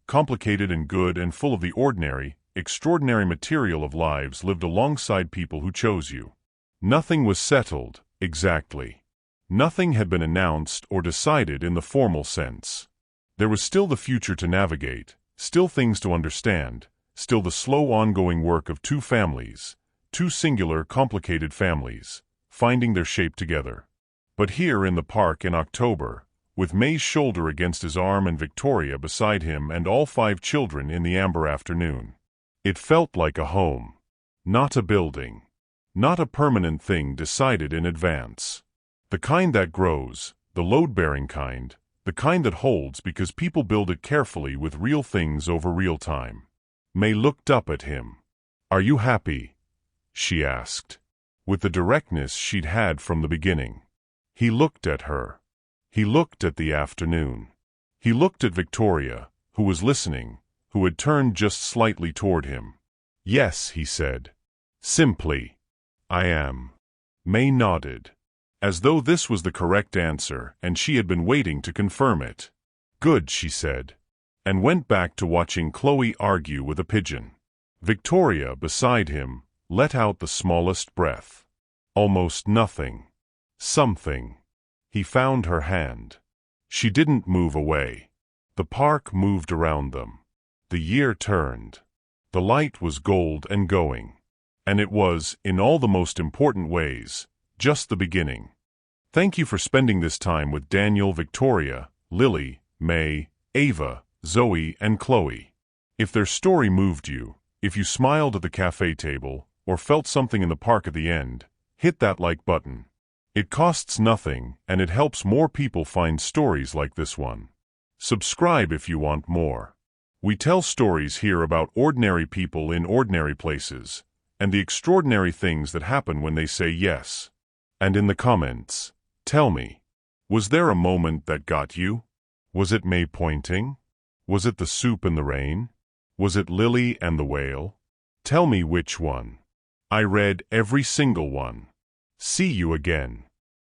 Complicated and good and full of the ordinary, extraordinary material of lives lived alongside people who chose you. Nothing was settled, exactly. Nothing had been announced or decided in the formal sense. There was still the future to navigate, still things to understand, still the slow ongoing work of 2 families, 2 singular, complicated families, finding their shape together. But here in the park in October, with May's shoulder against his arm and Victoria beside him and all 5 children in the amber afternoon, it felt like a home. Not a building. Not a permanent thing decided in advance. The kind that grows, the load-bearing kind, the kind that holds because people build it carefully with real things over real time. May looked up at him. "Are you happy?" she asked, with the directness she'd had from the beginning. He looked at her. He looked at the afternoon. He looked at Victoria, who was listening, who had turned just slightly toward him. "Yes," he said. Simply. "I am." May nodded, as though this was the correct answer and she had been waiting to confirm it. "Good," she said, and went back to watching Chloe argue with a pigeon. Victoria, beside him, let out the smallest breath. Almost nothing. Something. He found her hand. She didn't move away. The park moved around them. The year turned. The light was gold and going. And it was, in all the most important ways, just the beginning. Thank you for spending this time with Daniel, Victoria, Lily, May, Ava, Zoe, and Chloe. If their story moved you, if you smiled at the cafe table, or felt something in the park at the end, hit that like button. It costs nothing, and it helps more people find stories like this one. Subscribe if you want more. We tell stories here about ordinary people in ordinary places, and the extraordinary things that happen when they say yes. And in the comments, tell me, was there a moment that got you? Was it May pointing? Was it the soup in the rain? Was it Lily and the whale? Tell me which one. I read every single one. See you again.